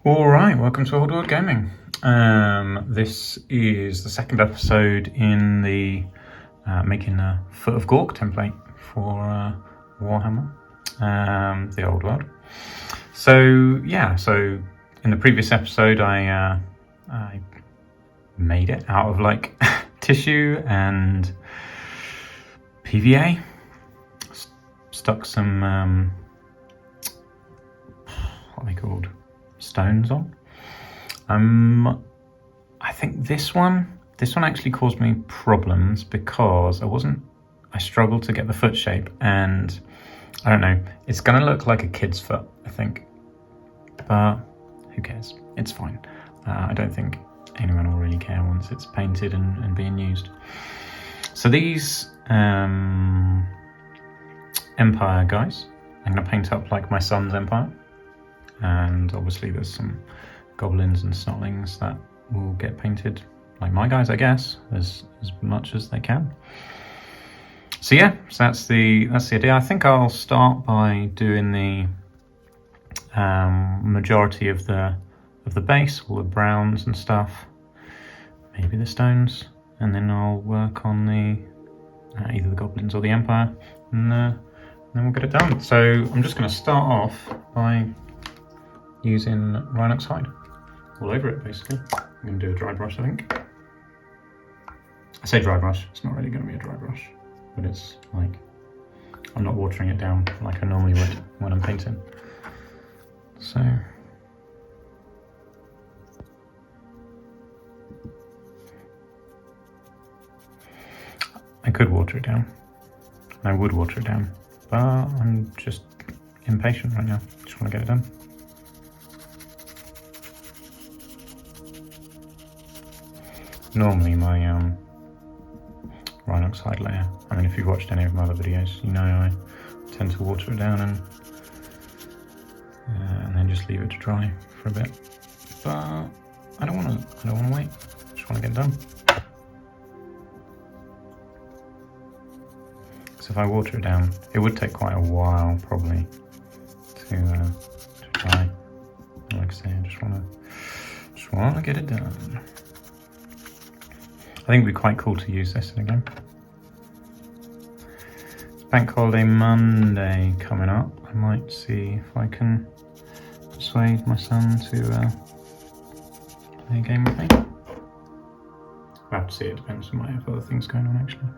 Alright, welcome to Old World Gaming. This is the second episode in the making a Foot of Gork template for Warhammer The Old World. So in the previous episode I made it out of like tissue and PVA, stuck some what are they called? Stones on. I think this one actually caused me problems because I struggled to get the foot shape, and I don't know, it's gonna look like a kid's foot, I think, but who cares, it's fine. I don't think anyone will really care once it's painted and being used. So these Empire guys, I'm gonna paint up like my son's Empire. And obviously there's some goblins and snotlings that will get painted like my guys, I guess, as much as they can. So yeah, so that's the idea. I think I'll start by doing the majority of the base, all the browns and stuff, maybe the stones, and then I'll work on the either the goblins or the Empire, and then we'll get it done. So I'm just going to start off by using Rhinox hide all over it, basically. I'm going to do a dry brush, I think. I say dry brush, it's not really going to be a dry brush, but it's like, I'm not watering it down like I normally would when I'm painting. So, I could water it down. I would water it down, but I'm just impatient right now. Just want to get it done. Normally my Rhinox hide layer, I mean, if you've watched any of my other videos, you know I tend to water it down and then just leave it to dry for a bit. But I don't want to wait. I just want to get it done. So if I water it down, it would take quite a while probably to dry. Like I say, I just want to get it done. I think it'd be quite cool to use this in a game. It's Bank Holiday Monday coming up. I might see if I can persuade my son to play a game with me. We'll have to see, it depends. We might have other things going on actually.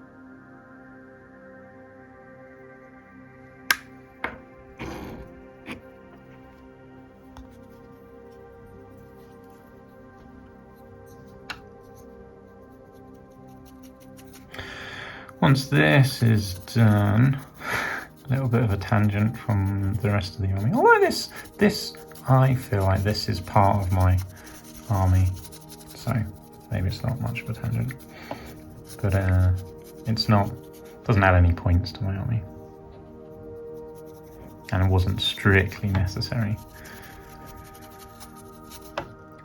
Once this is done, a little bit of a tangent from the rest of the army. Although this, I feel like this is part of my army, so maybe it's not much of a tangent. But doesn't add any points to my army. And it wasn't strictly necessary.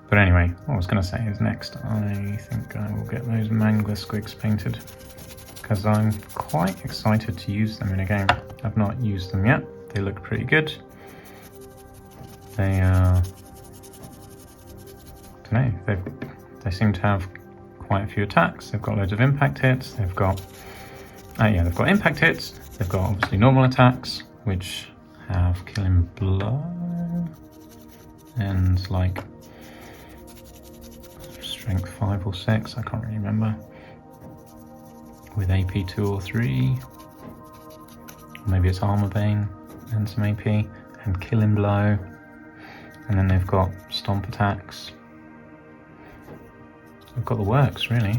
But anyway, what I was going to say is next, I think I will get those mangler squigs painted, because I'm quite excited to use them in a game. I've not used them yet. They look pretty good. They they seem to have quite a few attacks. They've got loads of impact hits. They've got impact hits. They've got obviously normal attacks, which have killing blow and like strength 5 or 6. I can't really remember. With AP 2 or 3, maybe it's Armor Bane and some AP, and Killing Blow, and then they've got Stomp attacks. They've got the works, really.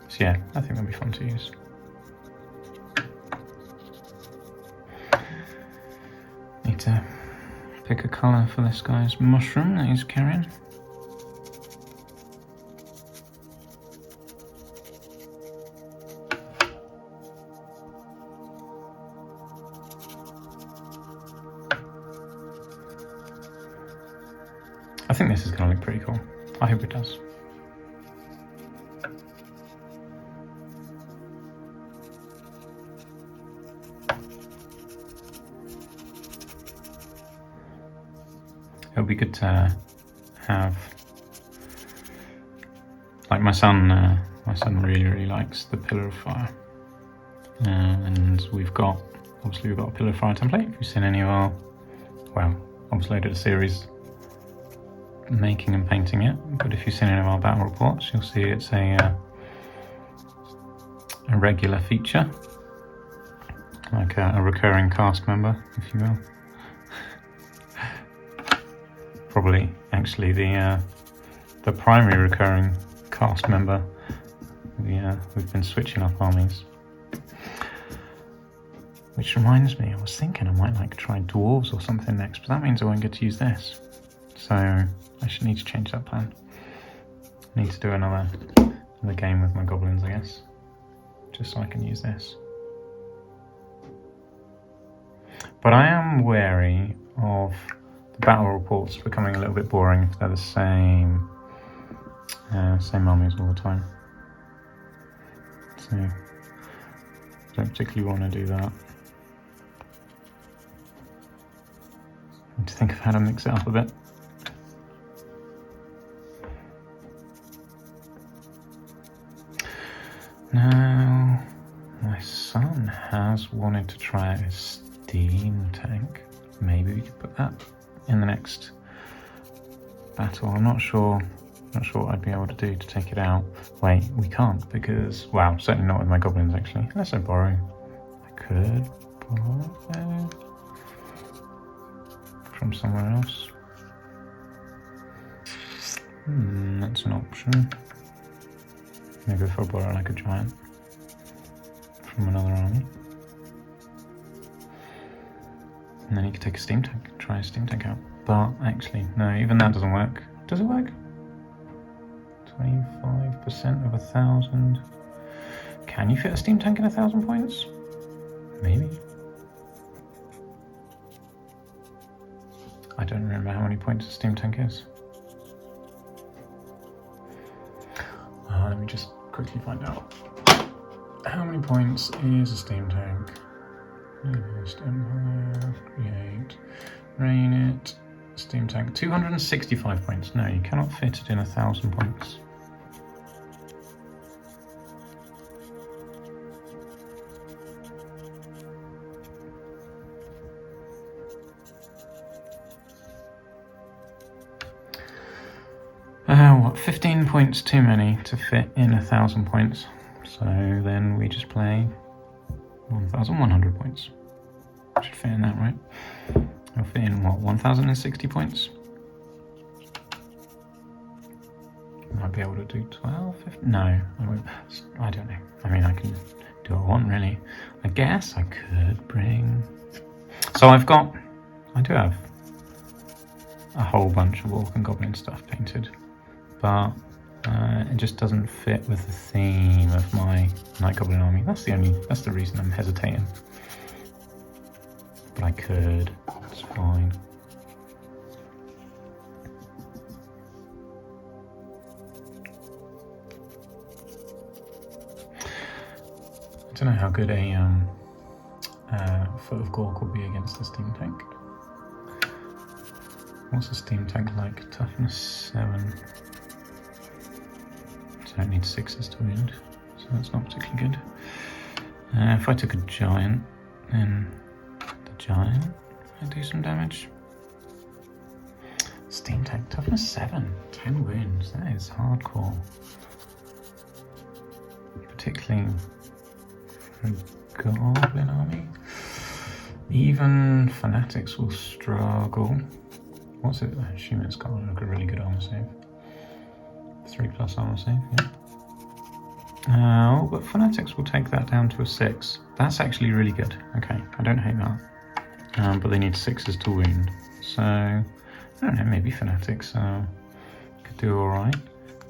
So yeah, I think that'll be fun to use. Need to pick a colour for this guy's mushroom that he's carrying. I think this is going to look pretty cool. I hope it does. it'll be good to have, like my son really likes the Pillar of Fire, and we've got a Pillar of Fire template. If you've seen any of our, well, obviously I did a series making and painting it, but if you've seen any of our battle reports, you'll see it's a regular feature, like a recurring cast member, if you will. Probably actually the primary recurring cast member. We've been switching up armies. Which reminds me, I was thinking I might like try dwarves or something next, but that means I won't get to use this. So I should need to change that plan. I need to do another game with my goblins, I guess, just so I can use this. But I am wary of the battle reports becoming a little bit boring if they're the same armies all the time. So I don't particularly want to do that. I need to think of how to mix it up a bit. Now, my son has wanted to try a steam tank. Maybe we could put that in the next battle. I'm not sure what I'd be able to do to take it out. Wait, we can't because, well, certainly not with my goblins actually. Unless I borrow. I could borrow from somewhere else. That's an option. Maybe if I borrow like a giant from another army. And then you could take a steam tank, try a steam tank out. But actually, no, even that doesn't work. Does it work? 25% of 1,000. Can you fit a steam tank in 1,000 points? Maybe. I don't remember how many points a steam tank is. Let me just quickly find out. How many points is a steam tank? Newest Empire, create, rain it, steam tank, 265 points. No, you cannot fit it in 1,000 points. What, 15 points too many to fit in 1,000 points. So then we just play 1,100 points. Should fit in that, right? I'll fit in, what, 1,060 points? Might be able to do 12, 15? No, I won't. I don't know. I mean, I can do what I want, really. I guess I could bring... So I do have a whole bunch of Orc and Goblin stuff painted, but it just doesn't fit with the theme of my Night Goblin army. That's the reason I'm hesitating. But I could, it's fine. I don't know how good a Foot of Gork will be against the steam tank. What's a steam tank like? Toughness 7. So it needs 6s to wound, so that's not particularly good. If I took a giant, then the giant might do some damage. Steam tank, toughness 7, 10 wounds, that is hardcore. Particularly for a Goblin army. Even Fanatics will struggle. What's it? I assume it's got like a really good armor save. 3+ armor save, yeah. But Fanatics will take that down to a 6. That's actually really good. Okay, I don't hate that. But they need 6s to wound. So, I don't know, maybe Fanatics could do alright.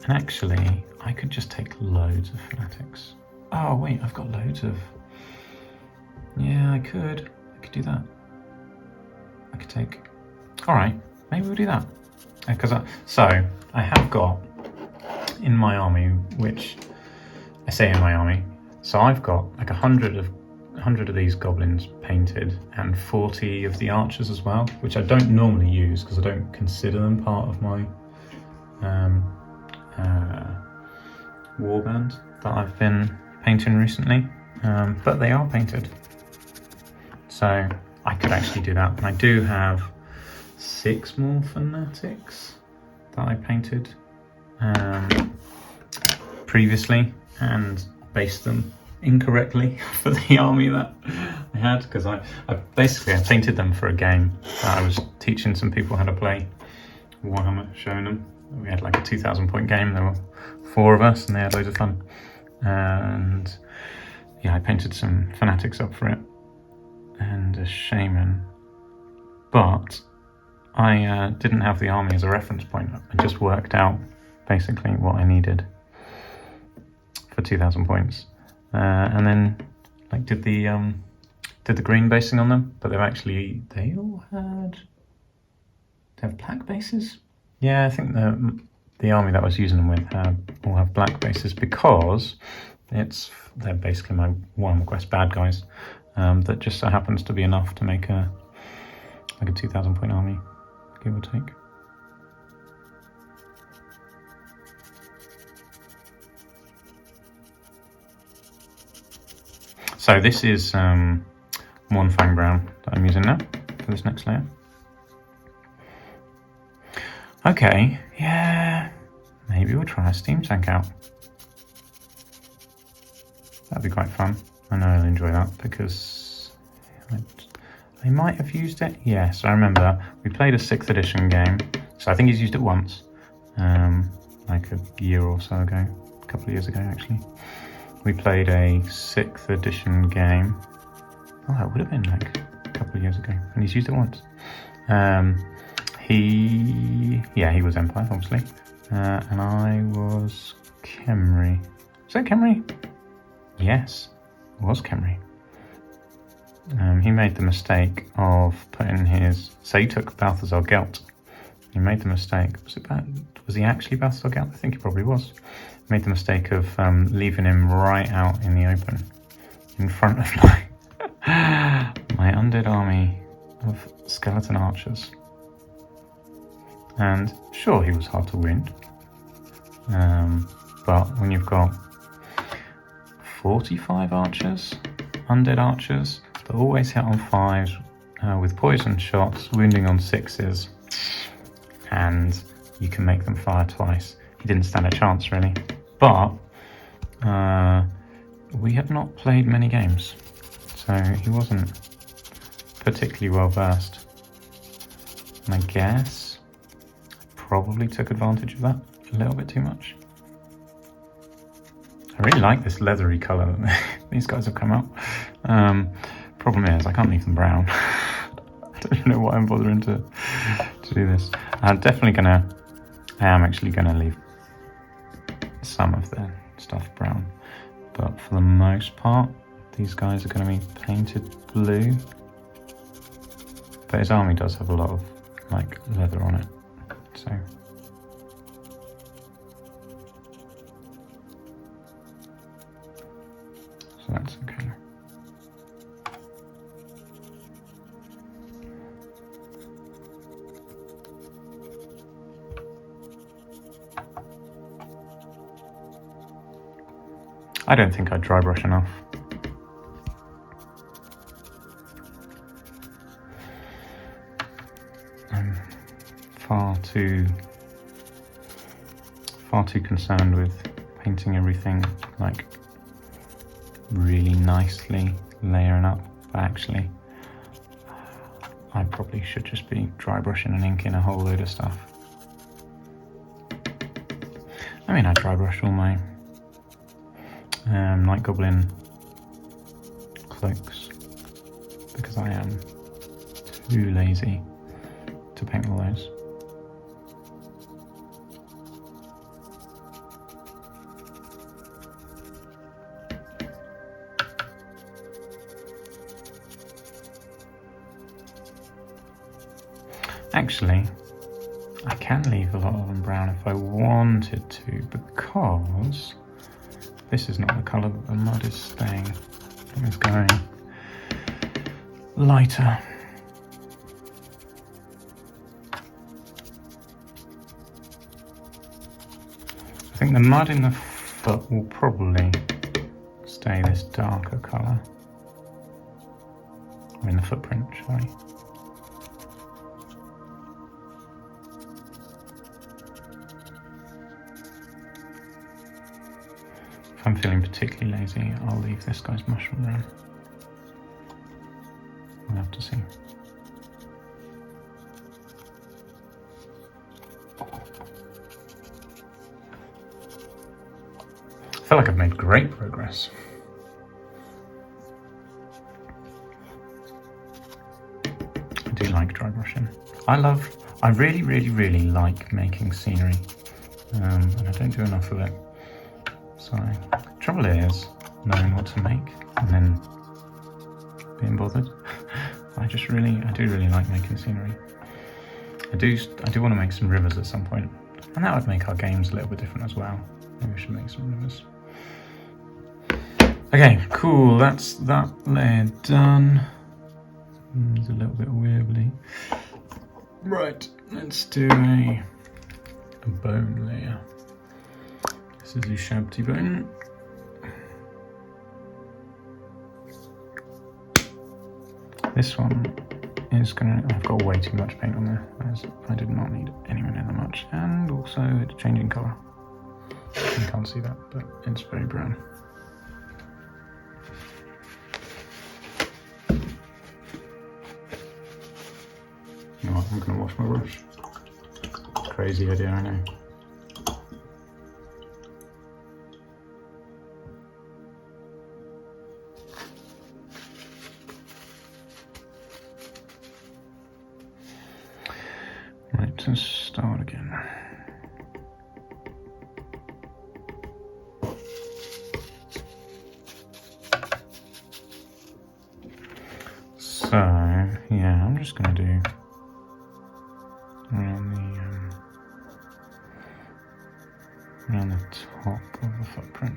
And actually, I could just take loads of Fanatics. Oh wait, I've got loads of... Yeah, I could do that. I could take... Alright, maybe we'll do that. So, I have got in my army, which I say in my army, so I've got like 100 of 100 of these goblins painted and 40 of the archers as well, which I don't normally use because I don't consider them part of my warband that I've been painting recently, but they are painted, so I could actually do that. And I do have 6 more fanatics that I painted previously and based them incorrectly for the army that I had, because I painted them for a game that I was teaching some people how to play Warhammer, showing them. We had like a 2,000 point game. There were 4 of us and they had loads of fun, and yeah, I painted some fanatics up for it and a shaman, but I didn't have the army as a reference point. I just worked out basically what I needed for 2,000 points, and then like did the green basing on them. But they all have black bases. Yeah, I think the army that I was using them with all have black bases because they're basically my Warhammer Quest bad guys. That just so happens to be enough to make a 2,000 point army, give or take. So this is one Fang Brown that I'm using now for this next layer. Okay, yeah, maybe we'll try a steam tank out. That'd be quite fun. I know I'll enjoy that because I might have used it. Yes, I remember we played a 6th edition game. So I think he's used it once, like a year or so ago, a couple of years ago actually. We played a 6th edition game. Oh, that would have been like a couple of years ago, and he's used it once. He was Empire, obviously, and I was Khemri. Was that Khemri? Yes, it was Khemri. He made the mistake of putting so he took Balthazar Gelt. He made the mistake, was he actually Balthazar Gelt? I think he probably was. Made the mistake of leaving him right out in the open, in front of my undead army of skeleton archers. And sure, he was hard to win, but when you've got 45 archers, undead archers, that always hit on 5s with poison shots, wounding on 6s, and you can make them fire twice. He didn't stand a chance really, but we had not played many games, so he wasn't particularly well versed, and I guess probably took advantage of that a little bit too much. I really like this leathery colour that these guys have come out. Problem is, I can't leave them brown. I don't know why I'm bothering to do this. I am actually gonna leave some of the stuff brown, but for the most part, these guys are gonna be painted blue. But his army does have a lot of like leather on it, so. So that's okay. I don't think I dry brush enough. I'm far too concerned with painting everything like really nicely, layering up, but actually I probably should just be dry brushing and inking a whole load of stuff. I mean, I dry brushed all my Night Goblin cloaks because I am too lazy to paint all those. Actually, I can leave a lot of them brown if I wanted to, because this is not the colour that the mud is staying. It's going. lighter. I think the mud in the foot will probably stay this darker colour. I mean the footprint, sorry. If I'm feeling particularly lazy, I'll leave this guy's mushroom room. We'll have to see. I feel like I've made great progress. I do like dry brushing. I really like making scenery, and I don't do enough of it. So, the trouble is knowing what to make and then being bothered. I do really like making scenery. I do want to make some rivers at some point, and that would make our games a little bit different as well. Maybe we should make some rivers. Okay, cool, that's that layer done. It's a little bit wibbly. Right, let's do a bone layer. This is the Shabty bone. This one is I've got way too much paint on there, as I did not need anywhere near that much. And also it's changing colour. You can't see that, but it's very brown. You know what, I'm going to wash my brush. Crazy idea, I know. Right, let's start again. So, yeah, I'm just going to do around the top of the footprint.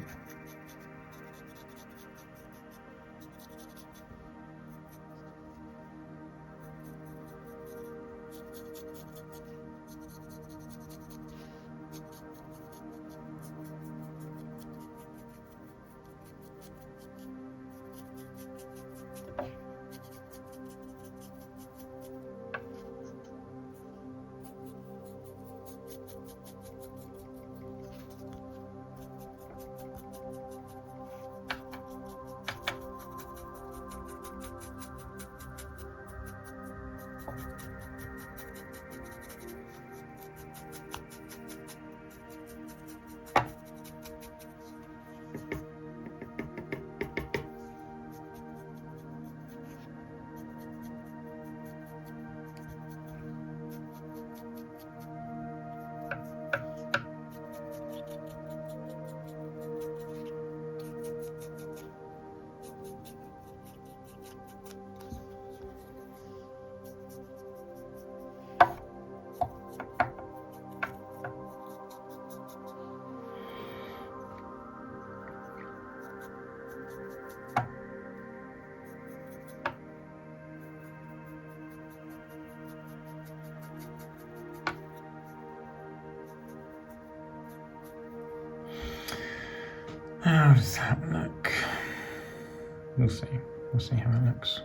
How does that look? We'll see. We'll see how it looks.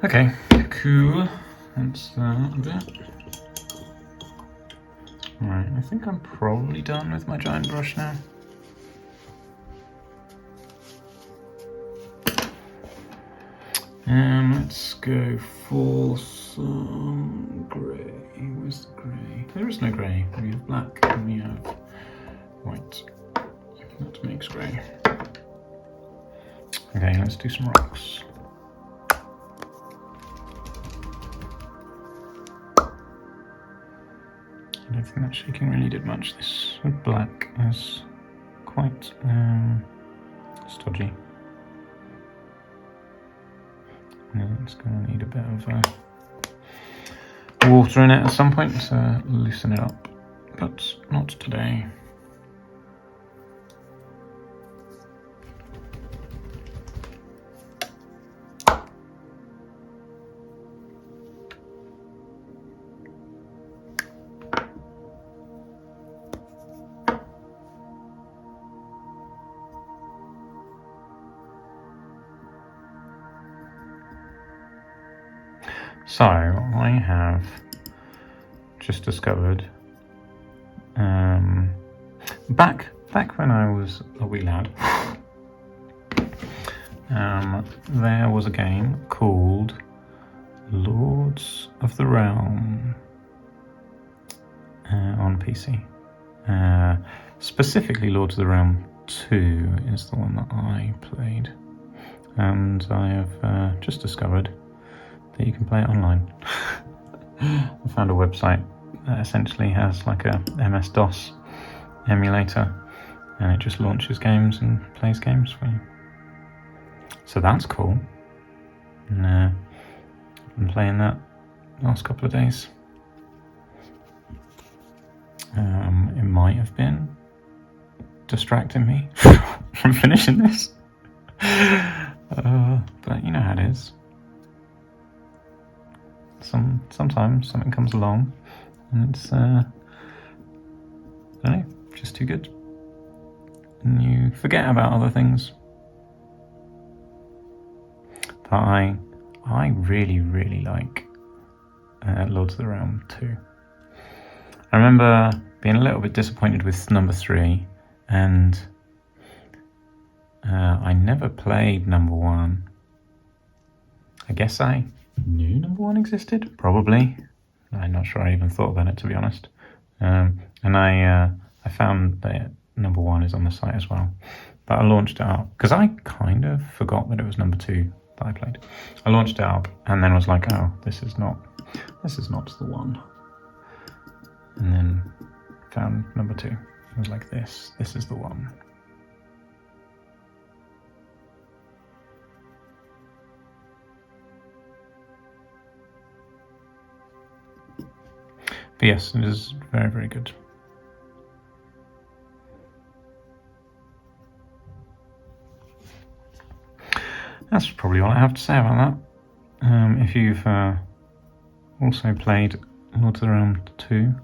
Okay, cool. That's that bit. Right, I think I'm probably done with my giant brush now. And let's go for some grey. Where's the grey? There is no grey. We have black and we have white. That makes grey. Okay, let's do some rocks. think that shaking really did much. This black is quite stodgy. It's going to need a bit of water in it at some point to loosen it up, but not today. So, I have just discovered, back when I was a wee lad, there was a game called Lords of the Realm on PC. Specifically Lords of the Realm 2 is the one that I played, and I have just discovered that you can play it online. I found a website that essentially has like a MS-DOS emulator, and it just launches games and plays games for you. So that's cool. And I've been playing that the last couple of days. It might have been distracting me from finishing this. But you know how it is. Sometimes something comes along and it's I don't know, just too good, and you forget about other things. But I really like Lords of the Realm 2. I remember being a little bit disappointed with number 3, and I never played number 1. I guess I knew number 1 existed, probably. I'm not sure I even thought about it, to be honest. And I found that number 1 is on the site as well. But I launched it up, because I kind of forgot that it was number 2 that I played. I launched it up, and then was like, oh, this is not the one. And then found number 2. I was like, this is the one. But yes, it is very, very good. That's probably all I have to say about that. If you've also played Lords of the Realm 2,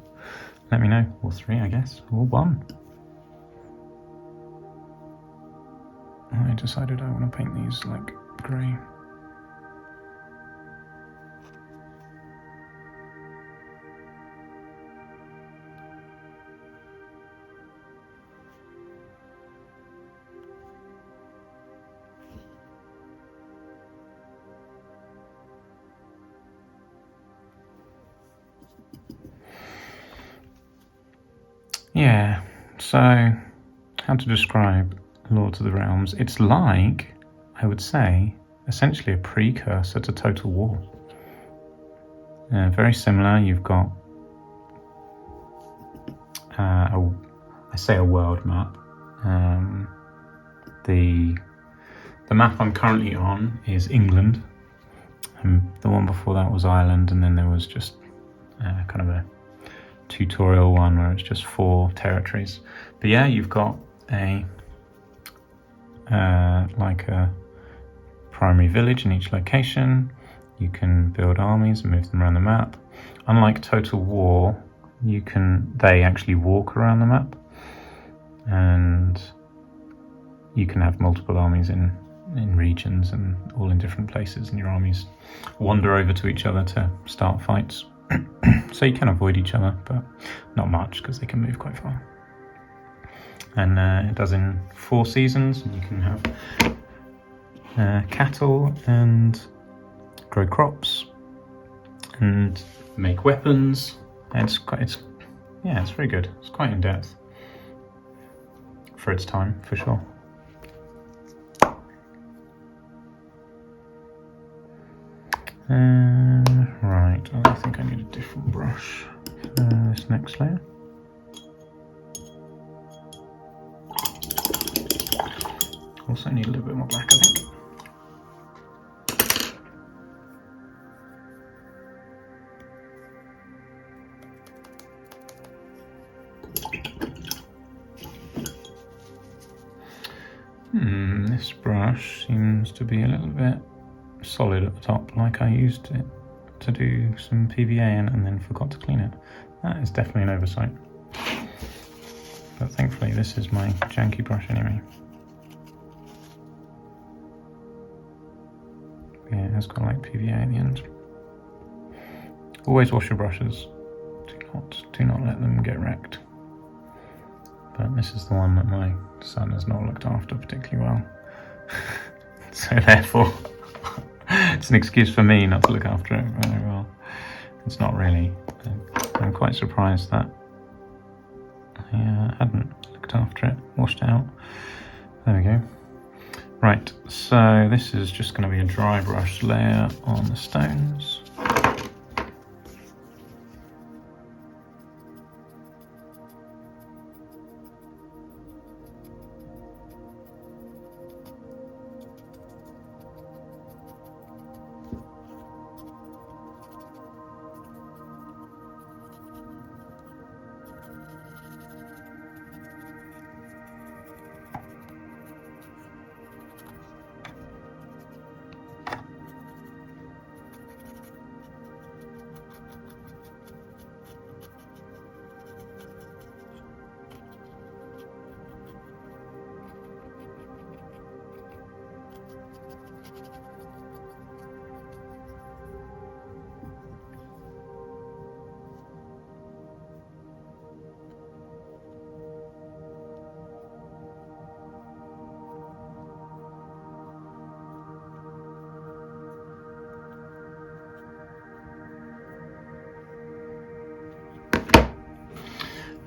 let me know. Or 3, I guess. Or 1. I decided I want to paint these like grey. Yeah, so how to describe Lords of the Realms? It's like, I would say, essentially a precursor to Total War. Very similar. You've got I say a world map. The map I'm currently on is England, and the one before that was Ireland, and then there was just kind of a tutorial one where it's just 4 territories. But yeah, you've got a like a primary village in each location. You can build armies and move them around the map. Unlike Total War, they actually walk around the map, and you can have multiple armies in regions and all in different places, and your armies wander over to each other to start fights. So you can avoid each other, but not much, because they can move quite far. And it does in 4 seasons, and you can have cattle and grow crops and make weapons. It's very good. It's quite in depth for its time, for sure. Right, I think I need a different brush for this next layer. Also need a little bit more black, I think. This brush seems to be a little bit solid at the top, like I used it to do some PVA in and then forgot to clean it. That is definitely an oversight. But thankfully this is my janky brush anyway. Yeah, it has got like PVA at the end. Always wash your brushes. Do not let them get wrecked. But this is the one that my son has not looked after particularly well. So therefore, it's an excuse for me not to look after it very well. It's not really. I'm quite surprised that I hadn't looked after it, washed it out. There we go. Right, so this is just going to be a dry brush layer on the stones.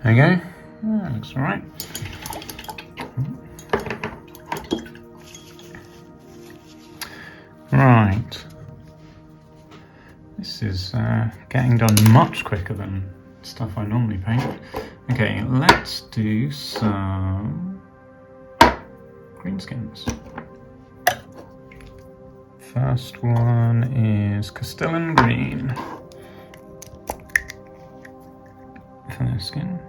There we go. That looks alright. Right. This is getting done much quicker than stuff I normally paint. Okay, let's do some greenskins. First one is Castellan Green for their skin.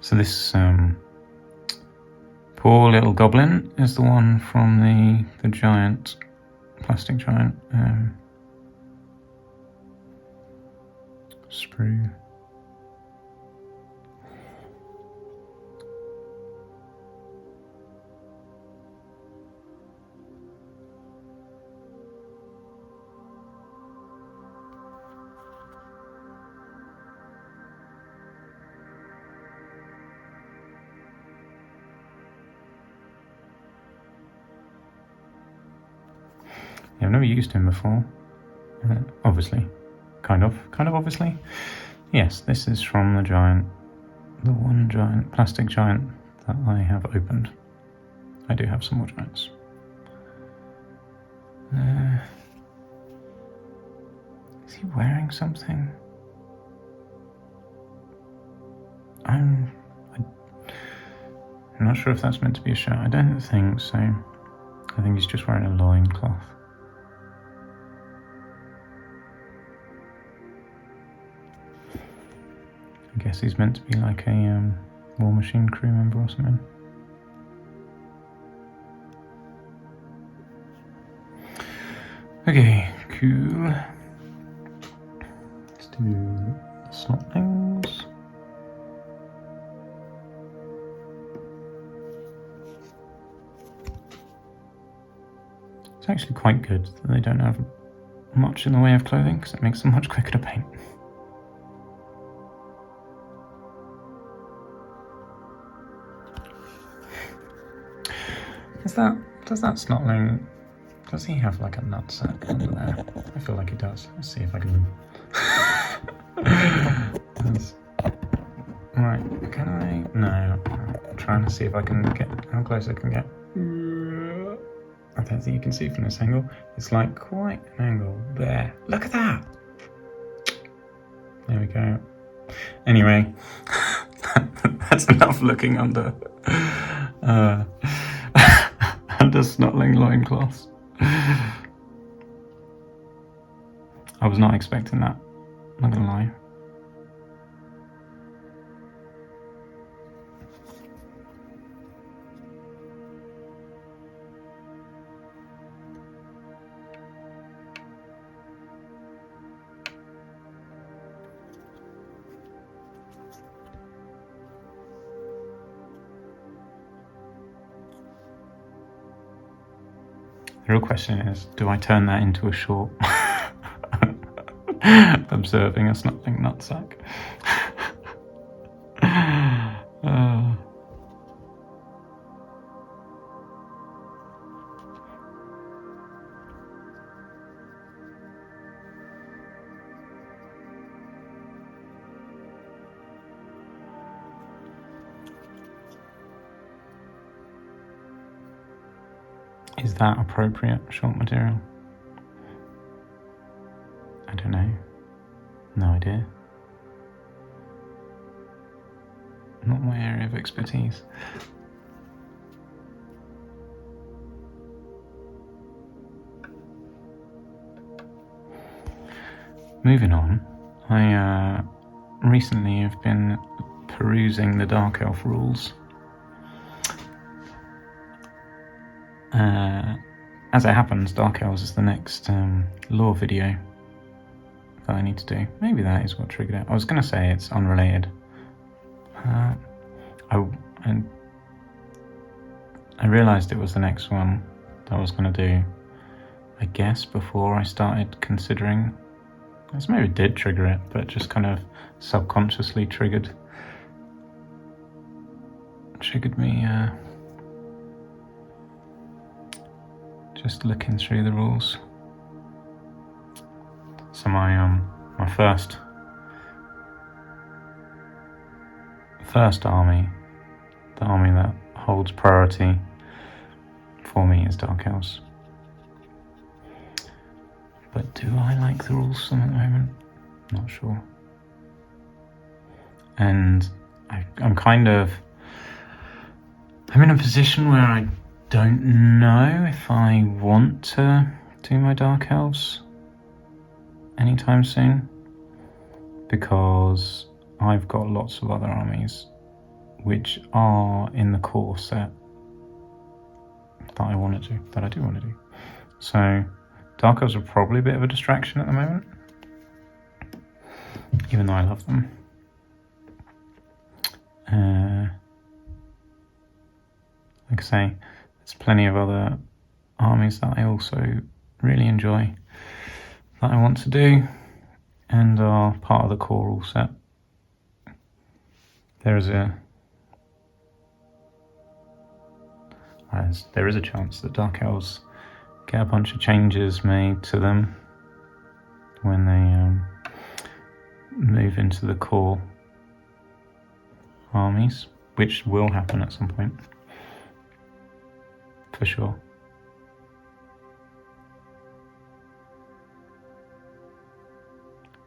So this poor little goblin is the one from the giant, plastic giant sprue. I've never used him before, obviously, kind of obviously. Yes, this is from the one giant, plastic giant that I have opened. I do have some more giants. Is he wearing something? I'm not sure if that's meant to be a shirt. I don't think so. I think he's just wearing a loincloth. I guess he's meant to be like a War Machine crew member or something. Okay, cool. Let's do the snotlings. It's actually quite good that they don't have much in the way of clothing because it makes them much quicker to paint. Does that snotling, does he have like a nutsack under there? I feel like he does. Let's see if I can... Right, can I? No, I'll trying to see if I can get how close I can get. I don't think you can see from this angle. It's like quite an angle there. Look at that. There we go. Anyway, that's enough looking under under snottling loincloths. I was not expecting that, not gonna lie. The real question is, do I turn that into a short? Observing a snuffling nutsack. Is that appropriate short material? I don't know. No idea. Not my area of expertise. Moving on, I recently have been perusing the Dark Elf rules. As it happens, Dark Elves is the next lore video that I need to do. Maybe that is what triggered it. I was going to say it's unrelated. I realised it was the next one that I was going to do, I guess, before I started considering. This maybe did trigger it, but just kind of subconsciously triggered me just looking through the rules. So my first army, the army that holds priority for me, is Dark Elves. But do I like the rules at the moment? Not sure. And I'm in a position where I don't know if I want to do my Dark Elves anytime soon, because I've got lots of other armies which are in the core set that I do want to do. So Dark Elves are probably a bit of a distraction at the moment, even though I love them. Like I say, there's plenty of other armies that I also really enjoy that I want to do and are part of the core rule set. There is a chance that Dark Elves get a bunch of changes made to them when they move into the core armies, which will happen at some point, for sure.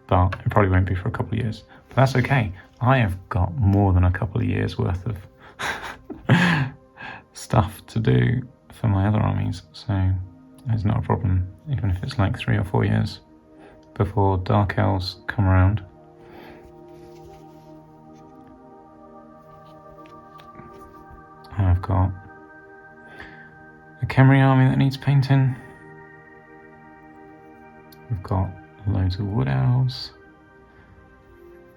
But it probably won't be for a couple of years. But that's okay. I have got more than a couple of years worth of stuff to do for my other armies, so it's not a problem, even if it's like 3 or 4 years before Dark Elves come around. I've got a Khemri army that needs painting. We've got loads of wood elves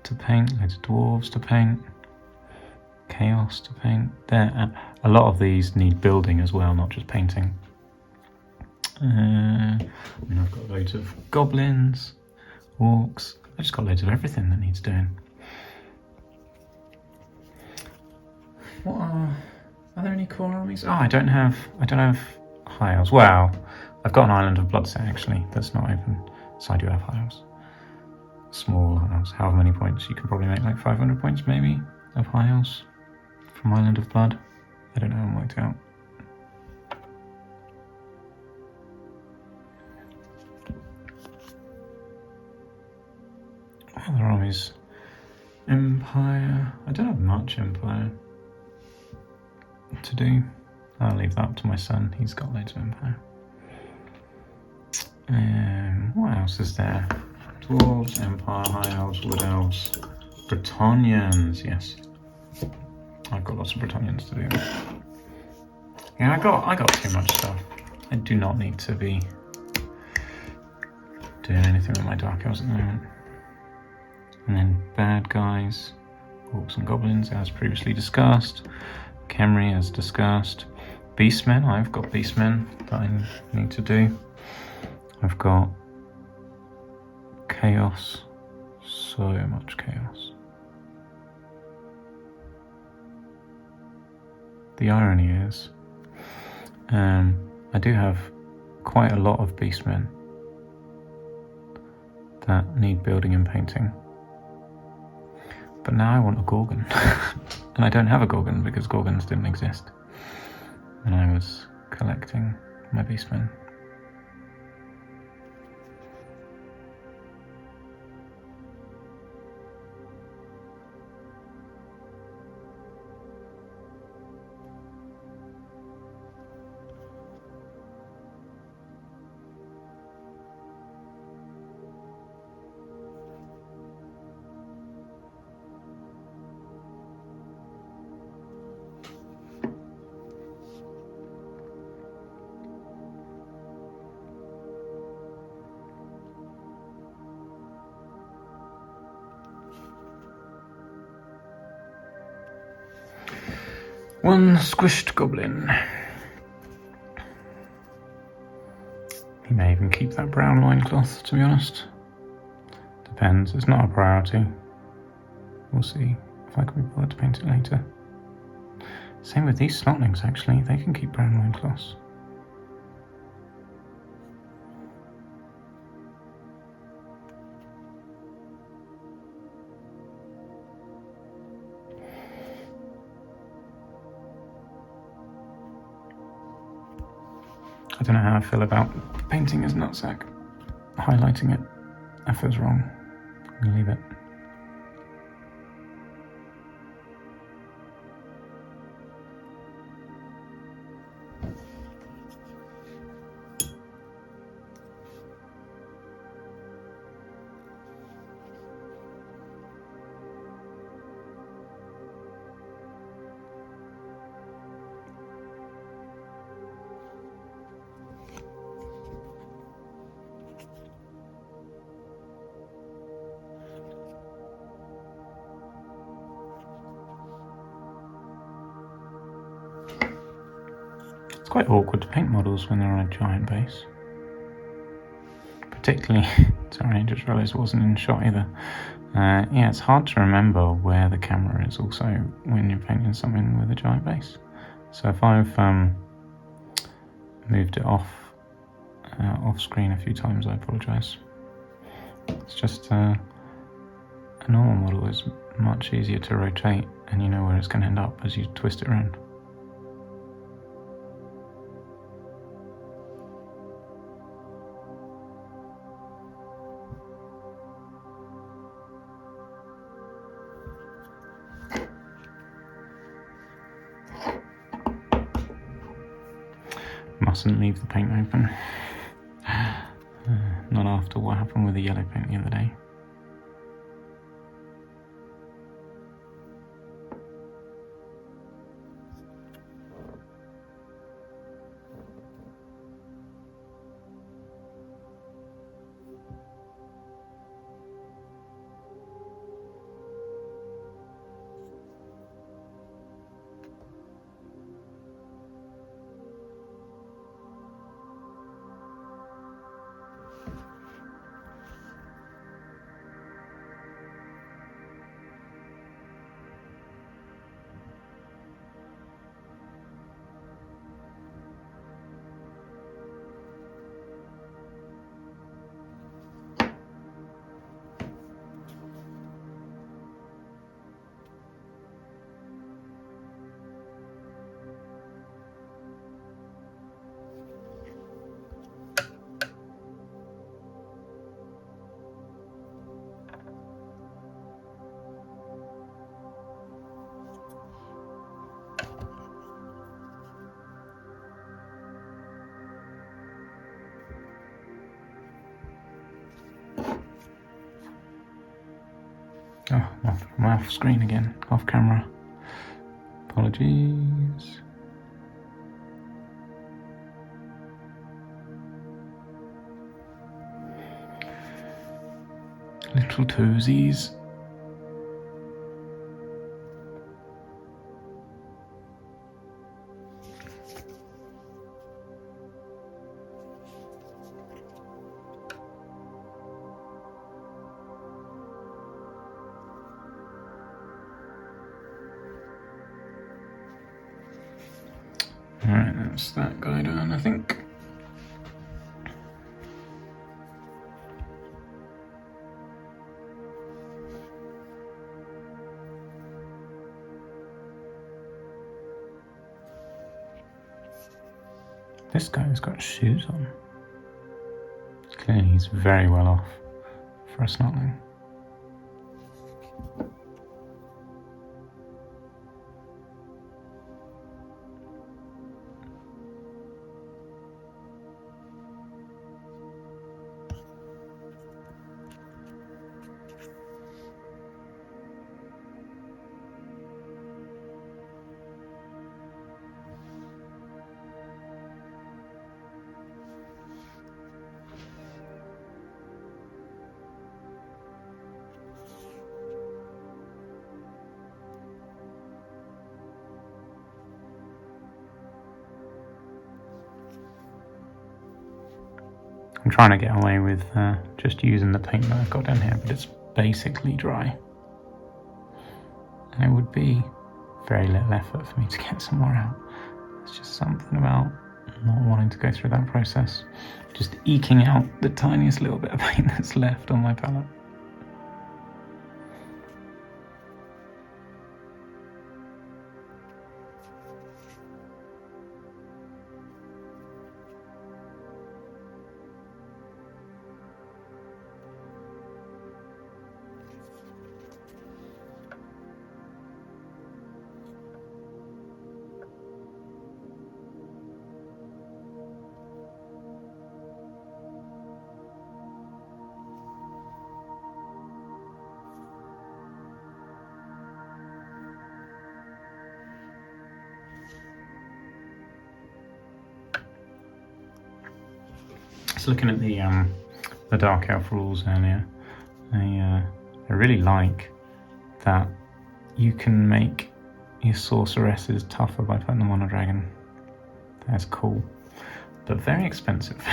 to paint, loads of dwarves to paint, chaos to paint. A lot of these need building as well, not just painting. I've got loads of goblins, orcs. I've just got loads of everything that needs doing. Are there any core armies? Oh, I don't have high elves. Well, I've got an Island of Bloodset actually that's not open, so I do have high elves. Small elves, however many points. You can probably make like 500 points maybe of high elves from Island of Blood. I don't know, I haven't worked out. Other armies. Empire. I don't have much Empire to do. I'll leave that up to my son. He's got loads of Empire. What else is there? Dwarves, Empire, High Elves, Wood Elves, Bretonnians. Yes, I've got lots of Bretonnians to do. Yeah, I got too much stuff. I do not need to be doing anything with my Dark Elves at the moment. And then bad guys, Orcs and Goblins, as previously discussed. Khemri, as discussed. Beastmen, I've got Beastmen that I need to do. I've got Chaos, so much Chaos. The irony is, I do have quite a lot of Beastmen that need building and painting. But now I want a Gorgon. And I don't have a Gorgon because Gorgons didn't exist when I was collecting my Beastmen. One squished goblin. He may even keep that brown loincloth, to be honest. Depends, it's not a priority. We'll see if I can be bothered to paint it later. Same with these snotlings, actually. They can keep brown loincloths. I don't know how I feel about painting his nutsack. Highlighting it. That feels wrong. I'm gonna leave it. It's quite awkward to paint models when they're on a giant base. Particularly, sorry, I just realised it wasn't in shot either. Yeah, it's hard to remember where the camera is also when you're painting something with a giant base. So if I've moved it off screen a few times, I apologise. It's just a normal model is much easier to rotate and you know where it's going to end up as you twist it around. Mustn't leave the paint open. Not after what happened with the yellow paint the other day. Oh, I'm off screen again, off camera. Apologies. Little toesies. Alright, that's that guy done, I think. This guy's got shoes on. Clearly he's very well off for a snotling. I'm trying to get away with just using the paint that I've got down here, but it's basically dry. And it would be very little effort for me to get some more out. It's just something about not wanting to go through that process. Just eking out the tiniest little bit of paint that's left on my palette. So looking at the Dark Elf rules earlier, I really like that you can make your sorceresses tougher by putting them on a dragon. That's cool, but very expensive.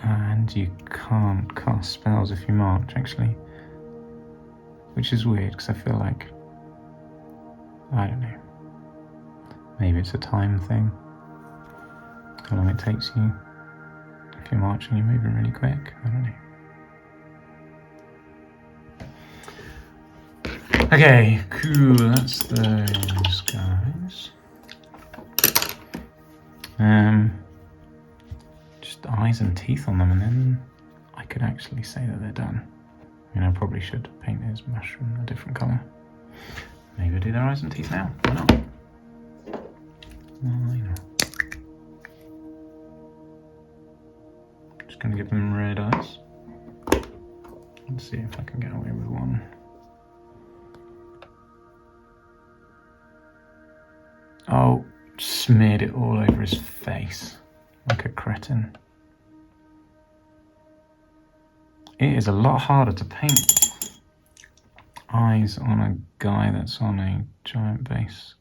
And you can't cast spells if you march, actually, which is weird because I feel like, I don't know, maybe it's a time thing. How long it takes you if you're marching, you're moving really quick. I don't know. Okay, cool. That's those guys. Just eyes and teeth on them, and then I could actually say that they're done. I mean, I probably should paint his mushroom a different colour. Maybe I'll do their eyes and teeth now. Why not? Why not? Gonna give them red eyes. Let's see if I can get away with one. Oh, smeared it all over his face like a cretin. It is a lot harder to paint eyes on a guy that's on a giant base.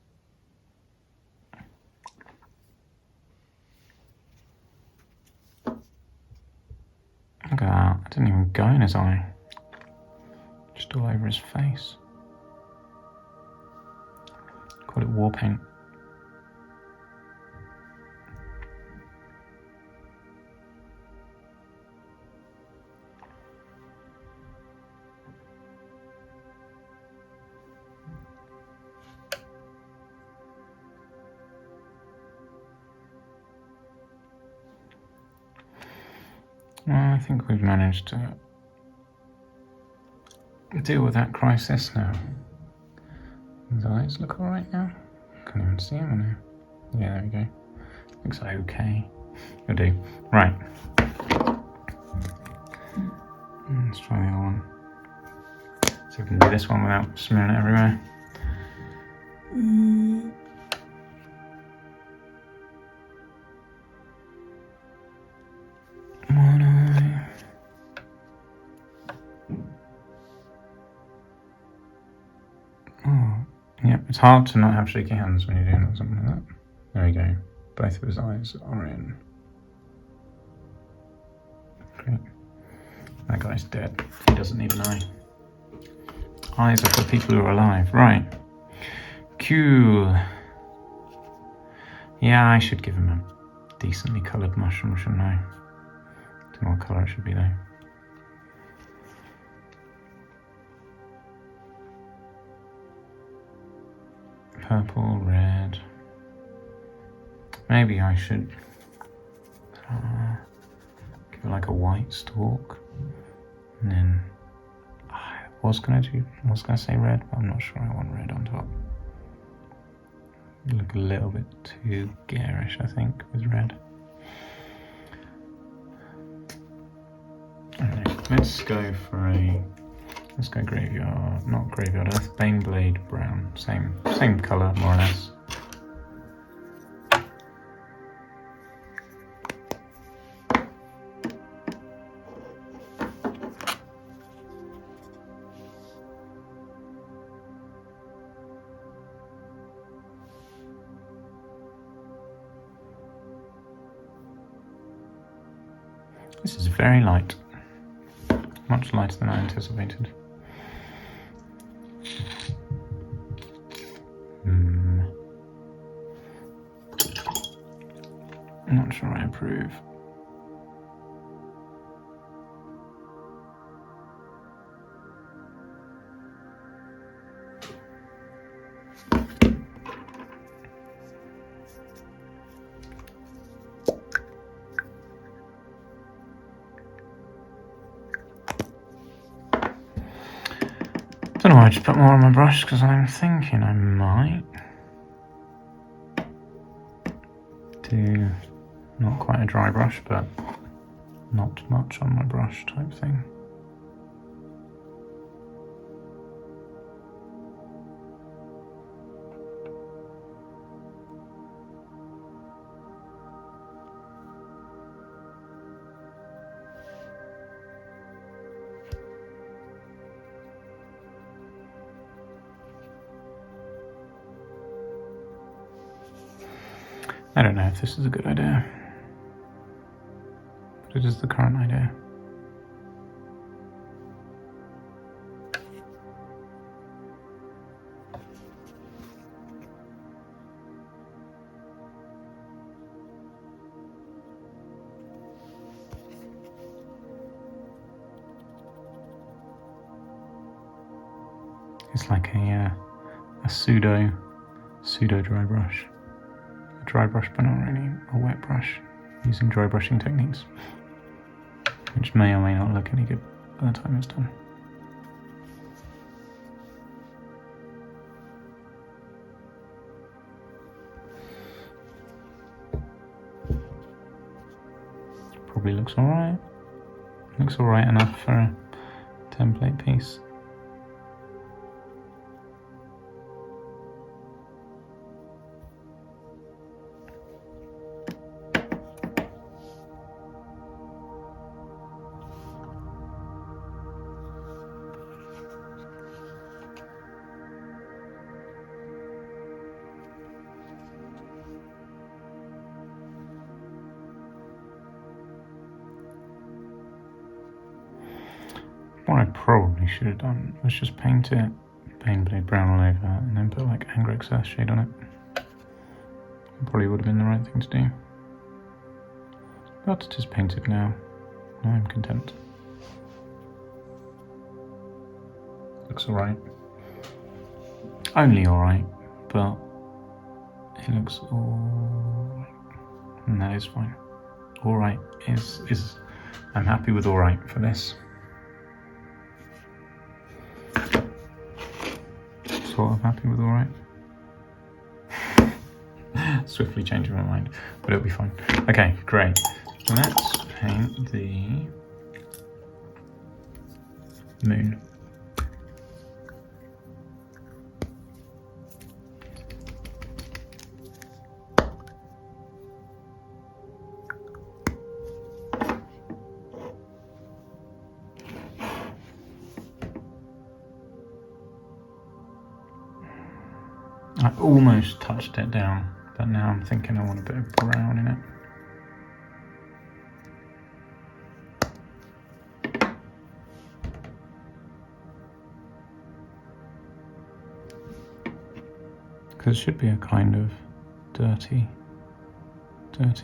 Look at that, it didn't even go in his eye. Just all over his face. Call it war paint. Well, I think we've managed to deal with that crisis now. His eyes look alright now. Can't even see him on here. Yeah, there we go. Looks okay. You'll do. Right. Let's try the other one. See if we can do this one without smearing it everywhere. One eye. Oh, yep, it's hard to not have shaky hands when you're doing something like that. There we go. Both of his eyes are in. Great. That guy's dead. He doesn't need an eye. Eyes are for people who are alive. Right. Cool. Yeah, I should give him a decently coloured mushroom, shouldn't I? Don't know what colour it should be though. Purple, red. Maybe I should give it like a white stalk. And then I was gonna say red, but I'm not sure I want red on top. Look a little bit too garish, I think, with red. Alright, let's go graveyard, not graveyard earth, Baneblade brown, same colour more or less. This is very light, much lighter than I anticipated. I'm not sure I approve. Don't know why I just put more on my brush, because I'm thinking I might do not quite a dry brush, but not much on my brush type thing. I don't know if this is a good idea, but it is the current idea. It's like a pseudo dry brush. A dry brush, but not really a wet brush, using dry brushing techniques, which may or may not look any good by the time it's done. Probably looks alright. Looks alright enough for a template piece. What I probably should have done was just paint it Baneblade brown all over and then put like Angrex Earthshade on it. Probably would have been the right thing to do. But it is painted now. Now I'm content. Looks alright. Only alright, but it looks alright. And that is fine. Alright is I'm happy with alright for this. Sort of happy with alright. Swiftly changing my mind, but it'll be fine. Okay, great. Let's paint the moon. I almost touched it down, but now I'm thinking I want a bit of brown in it. Because it should be a kind of dirty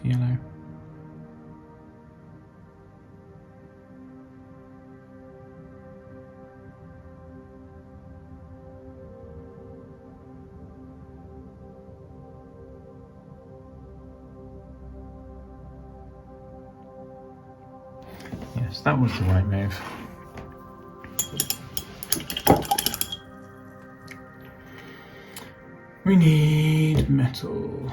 yellow. Yes, that was the right move. We need metal.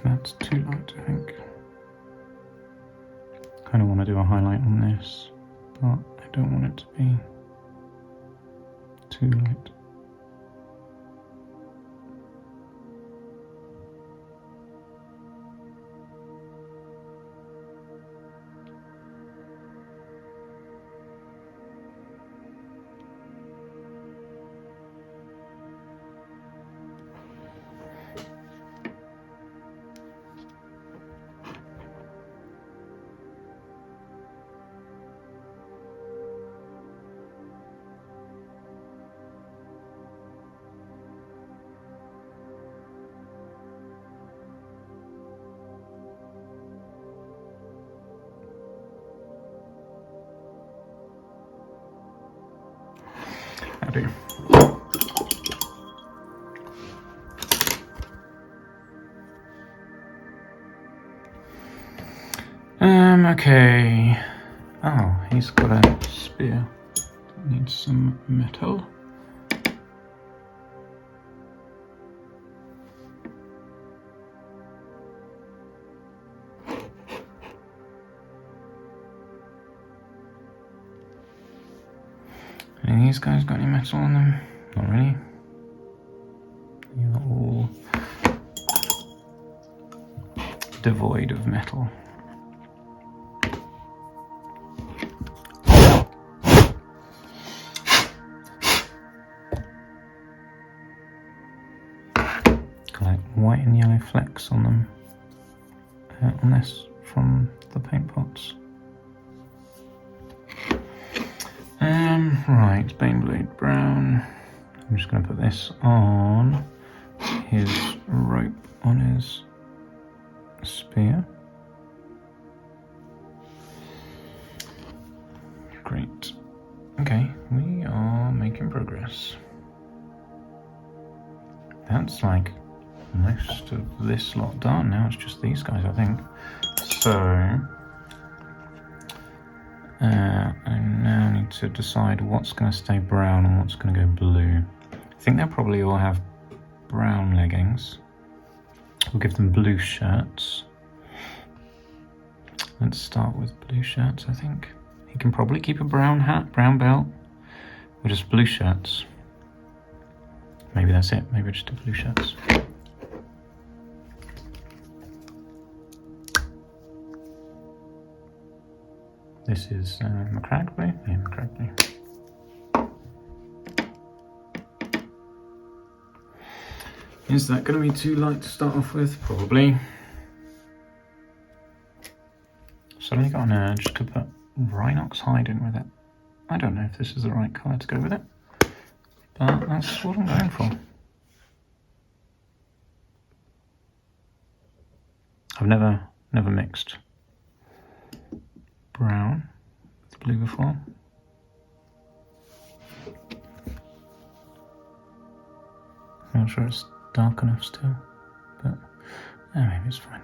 That's too light, I think. Kind of want to do a highlight on this, but I don't want it to be too light. I do. Okay. Oh, he's got a spear. Needs some metal. Any of these guys got any metal on them? Not really. You're all devoid of metal. Like white and yellow flecks on them. On this from the paint pots. Right, Baneblade brown. I'm just going to put this on his rope on his spear. Great. Okay, we are making progress. That's like most of this lot done. Now it's just these guys, I think. So I now need to decide what's going to stay brown and what's going to go blue. I think they'll probably all have brown leggings. We'll give them blue shirts. Let's start with blue shirts, I think. He can probably keep a brown hat, brown belt, or just blue shirts. Maybe that's it. Maybe just do blue shirts. This is McCrag blue? Yeah, McCrag blue. Is that going to be too light to start off with? Probably. Suddenly got an urge to put Rhinox hide in with it. I don't know if this is the right colour to go with it, but that's what I'm going for. I've never mixed brown with blue before. I'm not sure it's dark enough still, but maybe it's fine.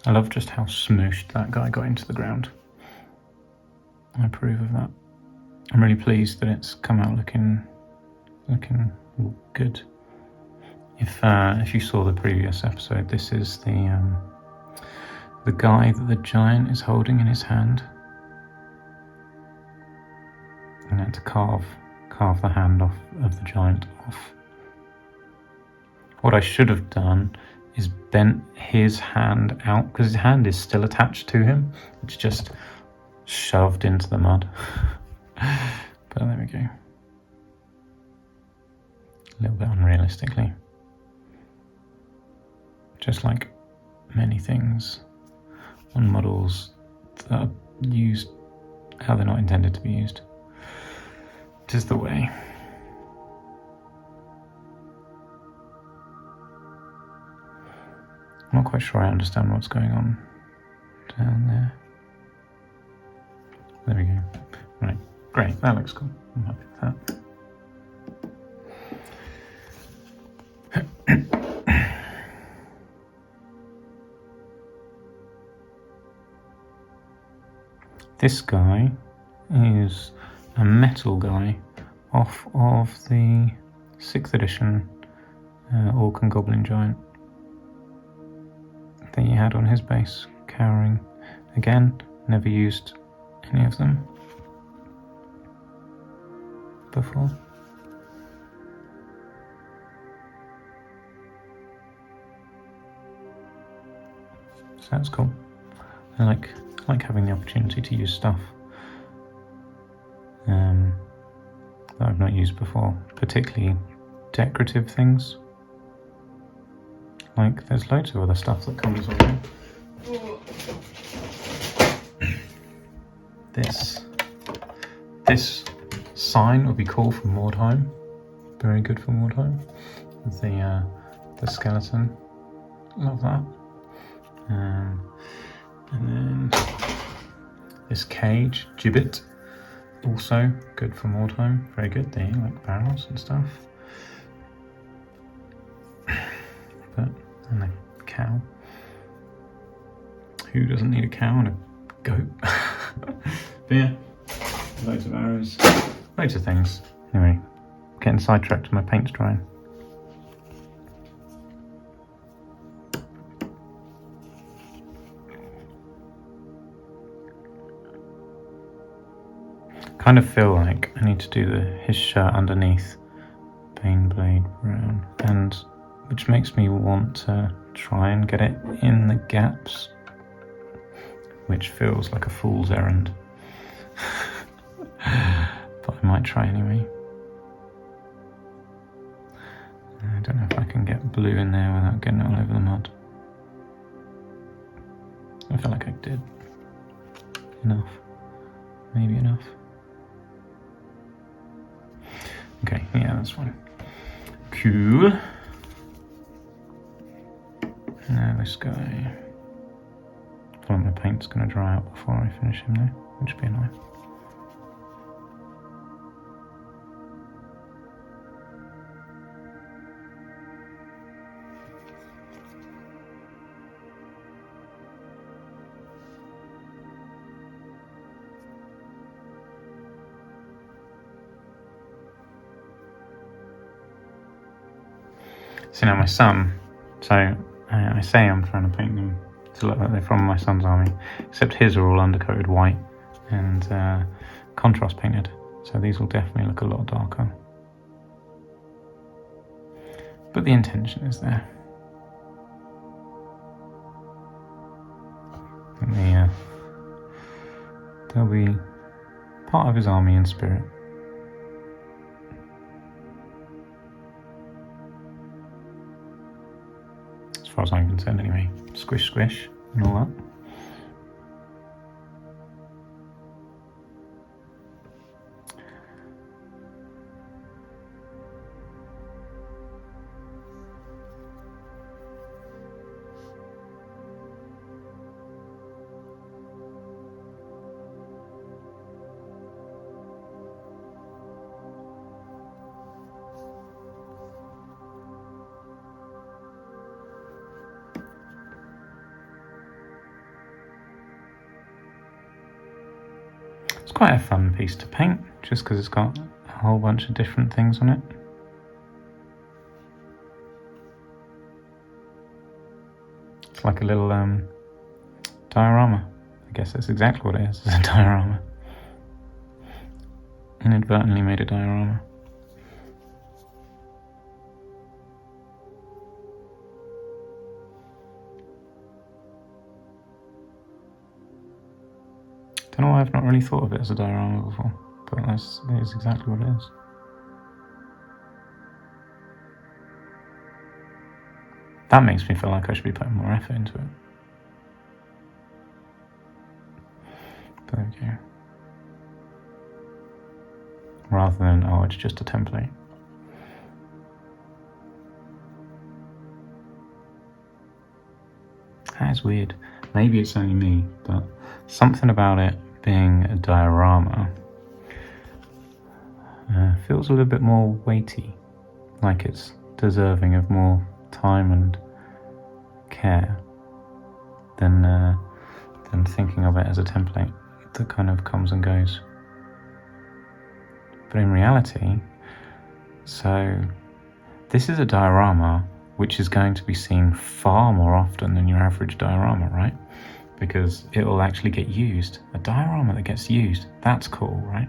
I love just how smooshed that guy got into the ground. I approve of that. I'm really pleased that it's come out looking good. If you saw the previous episode, this is the guy that the giant is holding in his hand. And I had to carve the hand off of the giant off. What I should have done is bent his hand out, because his hand is still attached to him. It's just shoved into the mud. But there we go. A little bit unrealistically. Just like many things on models that are used how they're not intended to be used. It is the way. I'm not quite sure I understand what's going on down there. There we go. Right, great, that looks cool. I'm happy with that. This guy is a metal guy off of the 6th edition Orc and Goblin Giant that he had on his base, cowering. Again, never used any of them before. So that's cool. I like having the opportunity to use stuff that I've not used before, particularly decorative things. Like, there's loads of other stuff that comes on. This sign would be cool for Mordheim. Very good for Mordheim. The skeleton. Love that. And then this cage, Gibbet. Also good for Mordheim. Very good. They like barrels and stuff. And a cow. Who doesn't need a cow and a goat? But yeah, loads of arrows, loads of things. Anyway, getting sidetracked, my paint's drying. Kind of feel like I need to do his shirt underneath Baneblade Brown, and which makes me want to try and get it in the gaps, which feels like a fool's errand. But I might try anyway. I don't know if I can get blue in there without getting it all over the mud. I feel like I did. Enough. Maybe enough. Okay, yeah, that's fine. Cool. Now this guy. I feel like my paint's going to dry out before I finish him though, which would be annoying. So now my son, I say I'm trying to paint them to look like they're from my son's army, except his are all undercoated white and contrast painted. So these will definitely look a lot darker. But the intention is there. And they'll be part of his army in spirit. As far as I'm concerned anyway. Squish squish and all that. It's quite a fun piece to paint, just because it's got a whole bunch of different things on it. It's like a little diorama. I guess that's exactly what it is, it's a diorama. Inadvertently made a diorama. Don't know why I've not really thought of it as a diorama before, but that is exactly what it is. That makes me feel like I should be putting more effort into it. But there we go. Rather than, oh, it's just a template. That is weird. Maybe it's only me, but something about it being a diorama feels a little bit more weighty, like it's deserving of more time and care than thinking of it as a template that kind of comes and goes. But in reality, so this is a diorama which is going to be seen far more often than your average diorama, right? Because it will actually get used. A diorama that gets used, that's cool, right?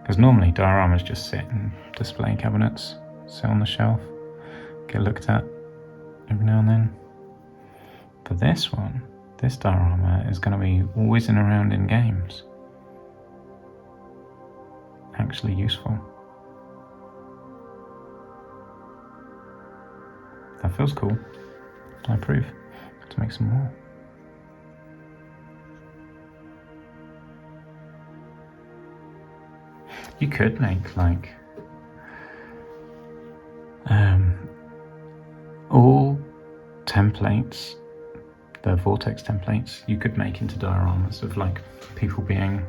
Because normally dioramas just sit in display cabinets, sit on the shelf, get looked at every now and then. But this one, this diorama is going to be whizzing around in games. Actually useful. That feels cool. I approve. To make some more. You could make like all templates, the vortex templates, you could make into dioramas of like people being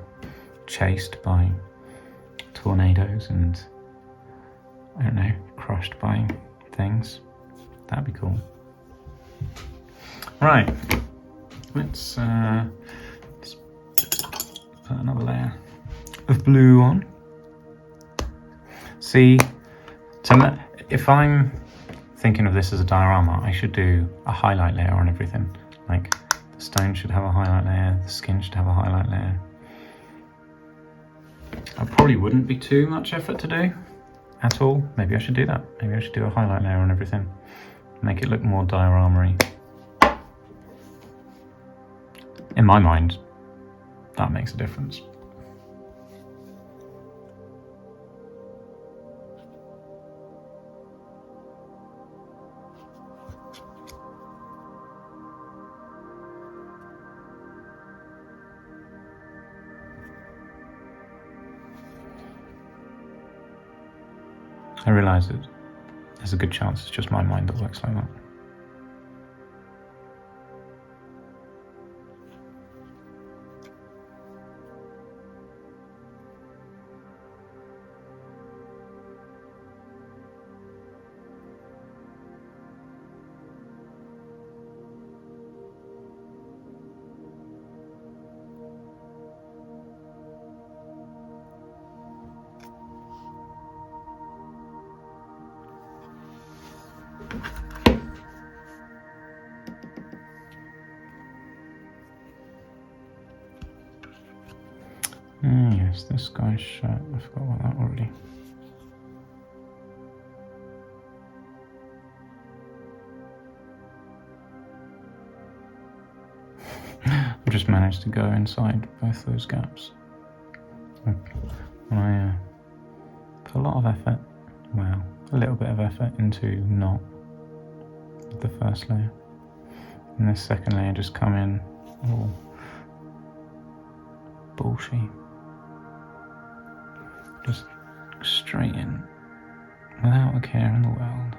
chased by tornadoes and, I don't know, crushed by things. That'd be cool. Right, let's put another layer of blue on. See, if I'm thinking of this as a diorama, I should do a highlight layer on everything. Like, the stone should have a highlight layer, the skin should have a highlight layer. That probably wouldn't be too much effort to do at all. Maybe I should do that. Maybe I should do a highlight layer on everything. Make it look more diorama-y. In my mind, that makes a difference. I realise that there's a good chance it's just my mind that works like that. Yes, this guy's shirt. I forgot about that already. I've just managed to go inside both those gaps. And I put a lot of effort, well, a little bit of effort into knot with the first layer. And this second layer just come in all bullshit. Just straight in, without a care in the world.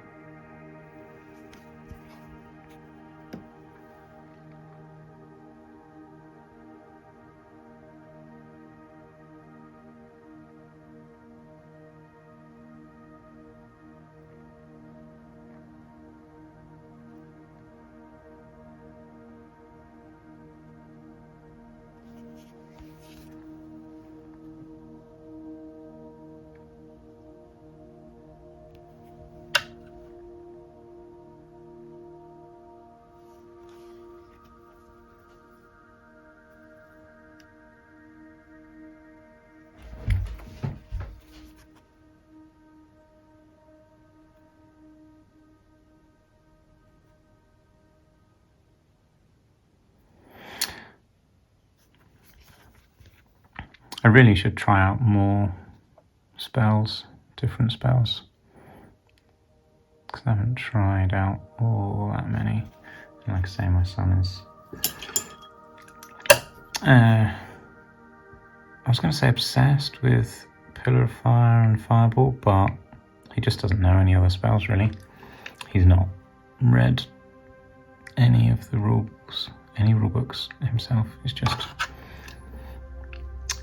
I really should try out more spells, different spells, because I haven't tried out all that many. And like I say, my son is, I was going to say obsessed with Pillar of Fire and Fireball, but he just doesn't know any other spells really. He's not read any of the rules, any rule books himself. He's just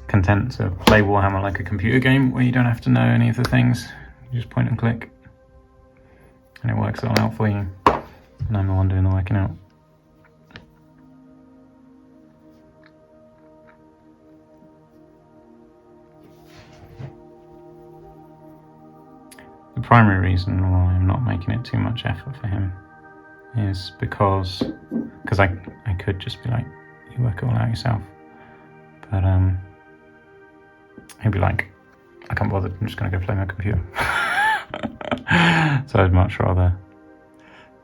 content to play Warhammer like a computer game where you don't have to know any of the things. You just point and click and it works it all out for you, and I'm the one doing the working out. The primary reason why I'm not making it too much effort for him is because I could just be like, you work it all out yourself, but he'd be like, I can't bother, I'm just going to go play my computer. So I'd much rather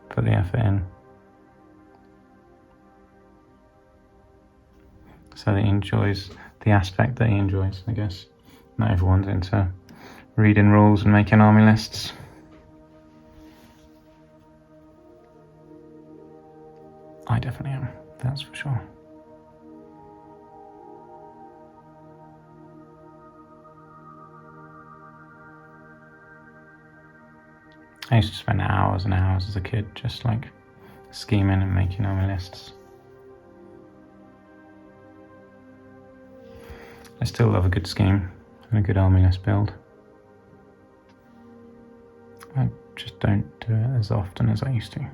put the effort in so that he enjoys the aspect that he enjoys, I guess. Not everyone's into reading rules and making army lists. I definitely am, that's for sure. I used to spend hours and hours as a kid just like scheming and making army lists. I still love a good scheme and a good army list build. I just don't do it as often as I used to.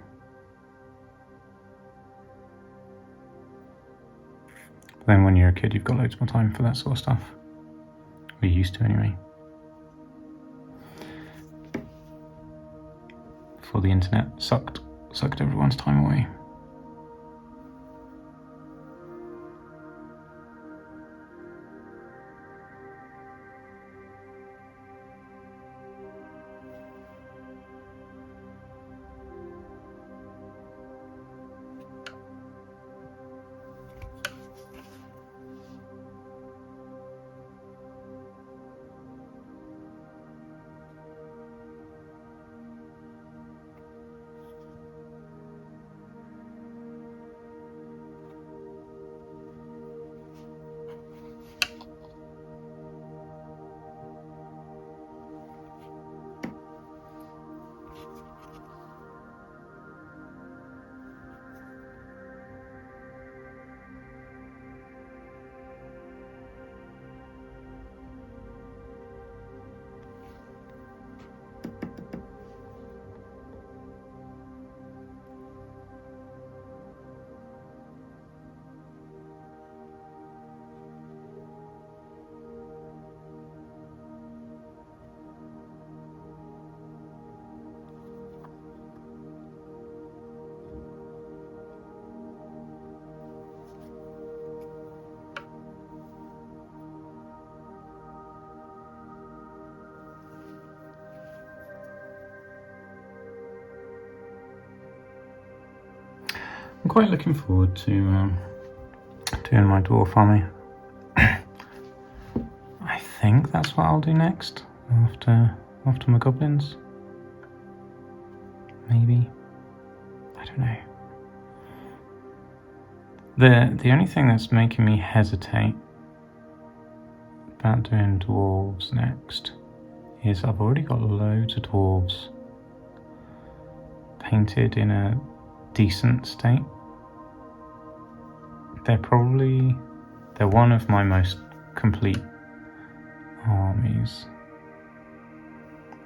But then when you're a kid, you've got loads more time for that sort of stuff. We used to anyway. Before the internet sucked everyone's time away. I'm quite looking forward to doing my dwarf army. I think that's what I'll do next after my goblins. Maybe. I don't know. The only thing that's making me hesitate about doing dwarves next is I've already got loads of dwarves painted in a decent state. They're one of my most complete armies.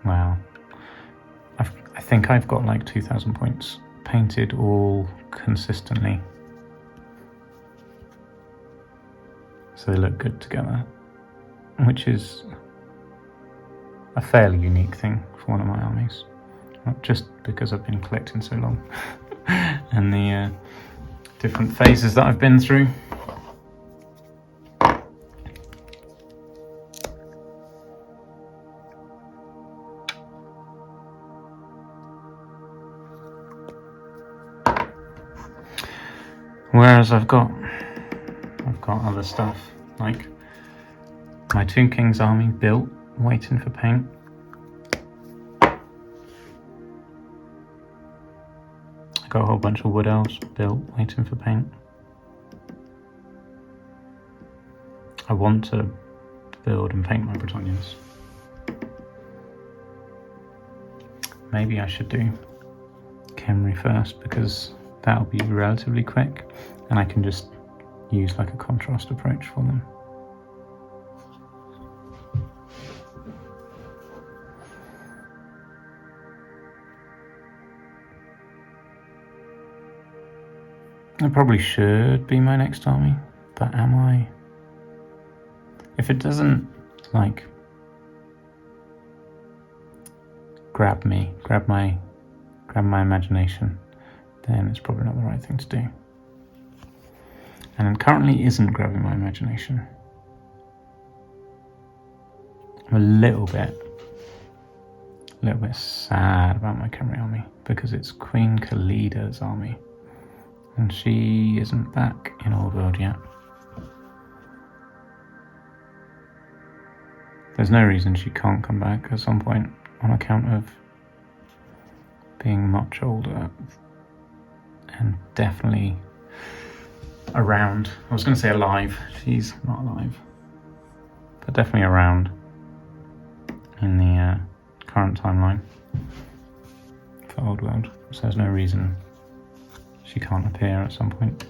Wow. I think I've got like 2,000 points painted all consistently. So they look good together, which is a fairly unique thing for one of my armies. Not just because I've been collecting so long and the different phases that I've been through. Whereas I've got other stuff, like my Tomb King's army built, waiting for paint. I got a whole bunch of wood elves built, waiting for paint. I want to build and paint my Bretonians. Maybe I should do Khemri first, because that'll be relatively quick and I can just use like a contrast approach for them. It probably should be my next army, but am I? If it doesn't like grab my imagination, then it's probably not the right thing to do. And it currently isn't grabbing my imagination. I'm a little bit sad about my Khemri army, because it's Queen Khalida's army, and she isn't back in Old World yet. There's no reason she can't come back at some point on account of being much older and definitely around. I was going to say alive. She's not alive, but definitely around in the current timeline for Old World. So there's no reason she can't appear at some point.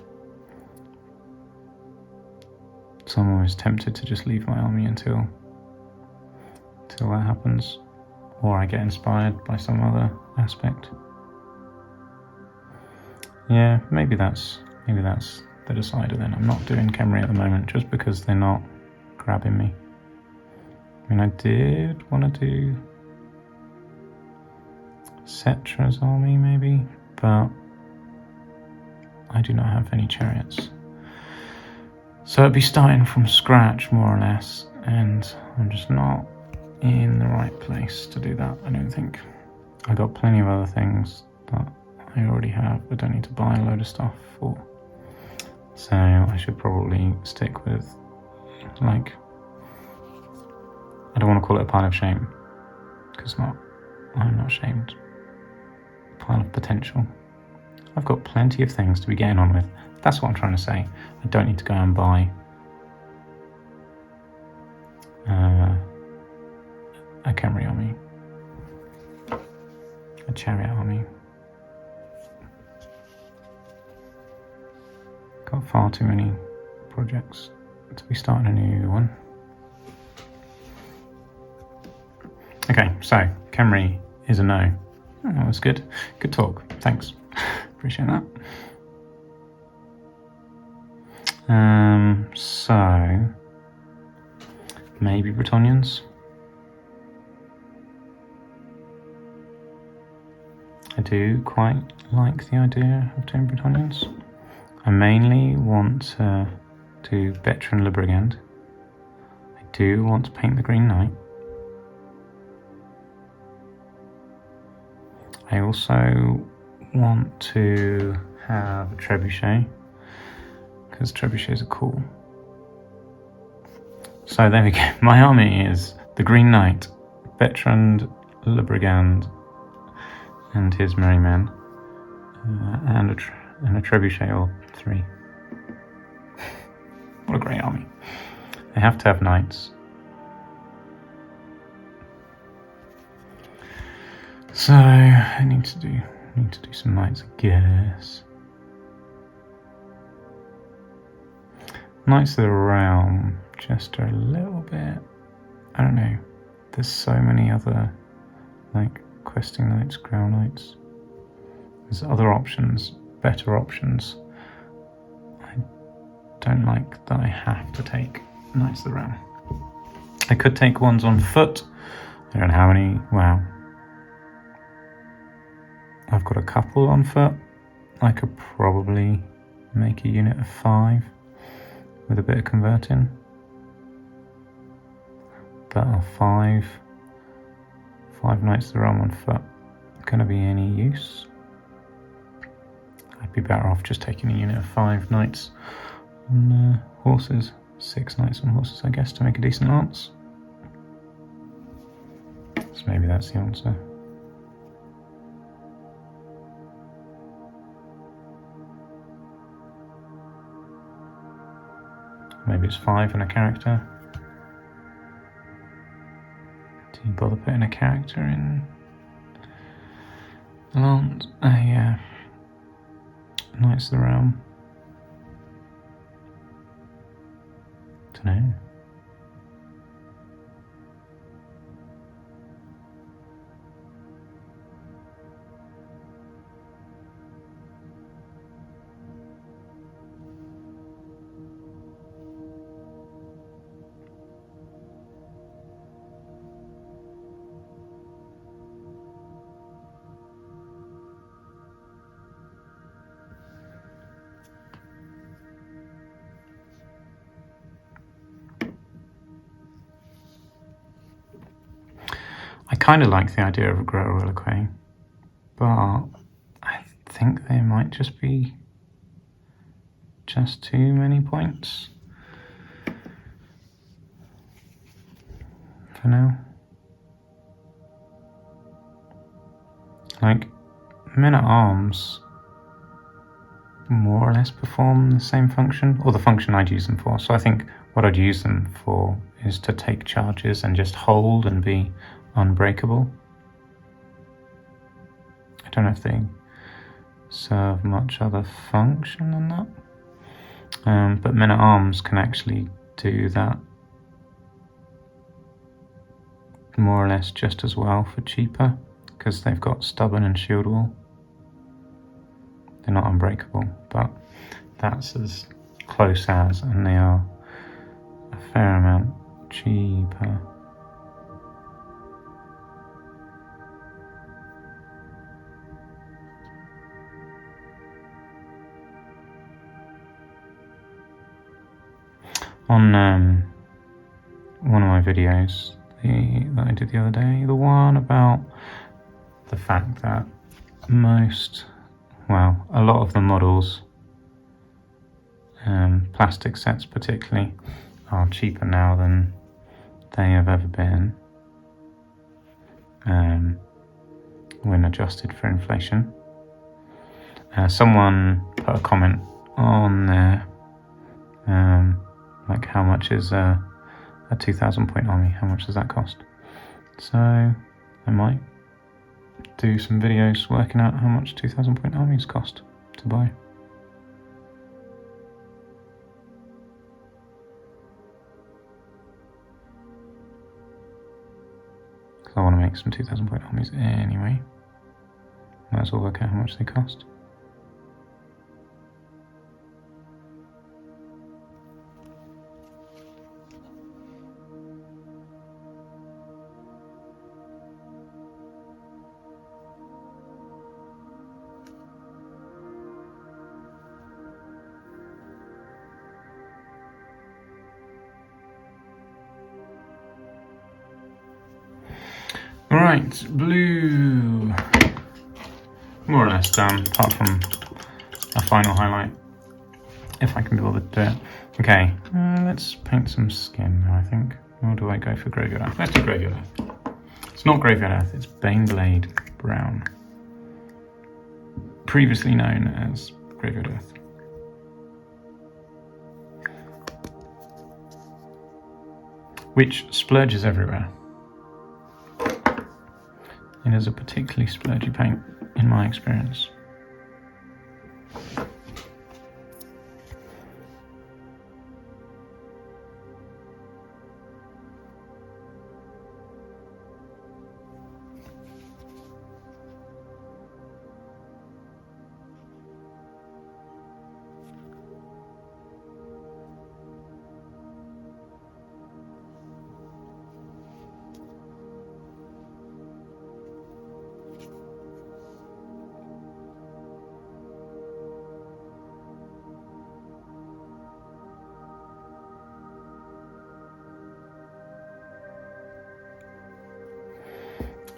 So I'm always tempted to just leave my army until that happens, or I get inspired by some other aspect. Yeah, maybe that's the decider then. I'm not doing Khemri at the moment just because they're not grabbing me. I mean, I did want to do Cetra's army maybe, but I do not have any chariots. So it'd be starting from scratch more or less, and I'm just not in the right place to do that, I don't think. I got plenty of other things that I already have. I don't need to buy a load of stuff for. So I should probably stick with, like, I don't want to call it a pile of shame, because I'm not shamed. A pile of potential. I've got plenty of things to be getting on with. That's what I'm trying to say. I don't need to go and buy a Khemri army, a chariot army. Got far too many projects to be starting a new one. Okay, so Khemri is a no. Oh, that was good. Good talk. Thanks. Appreciate that. So maybe Bretonians. I do quite like the idea of doing Bretonians. I mainly want to do Veteran Le Brigand. I do want to paint the Green Knight. I also want to have a trebuchet, because trebuchets are cool. So there we go. My army is the Green Knight, Bertrand Le Brigand and his merry men, and a trebuchet or 3. What a great army. They have to have knights. So I need to do some knights, I guess. Knights of the Realm just are a little bit, I don't know. There's so many other like questing knights, ground knights. There's other options, better options. I don't like that I have to take Knights of the Realm. I could take ones on foot. I don't know how many. Wow. I've got a couple on foot. I could probably make a unit of 5 with a bit of converting. But are 5 Knights of the Realm on foot going to be any use? I'd be better off just taking a unit of 5 knights on horses. 6 knights on horses, I guess, to make a decent lance. So maybe that's the answer. Maybe it's 5 and a character. Do you bother putting a character in the lance? Knights of the Realm. Dunno. I kind of like the idea of a Guerrilla, but I think there might just be just too many points for now. Like, men-at-arms more or less perform the same function, or the function I'd use them for. So I think what I'd use them for is to take charges and just hold and be unbreakable. I don't know if they serve much other function than that. But men-at-arms can actually do that more or less just as well for cheaper, because they've got stubborn and shield wall. They're not unbreakable, but that's as close as, and they are a fair amount cheaper. On one of my videos that I did the other day, the one about the fact that a lot of the models, plastic sets particularly, are cheaper now than they have ever been when adjusted for inflation. Someone put a comment on there, like, how much is a 2,000 point army? How much does that cost? So I might do some videos working out how much 2,000 point armies cost to buy. Because I want to make some 2,000 point armies anyway. Might as well work out how much they cost. Right, blue, more or less done, apart from a final highlight, if I can be bothered to do it. Okay, let's paint some skin now, I think. Or do I go for Graveyard Earth? Let's do Graveyard Earth. It's not Graveyard Earth, it's Baneblade Brown. Previously known as Graveyard Earth. Which splurges everywhere. It is a particularly splurgy paint, in my experience.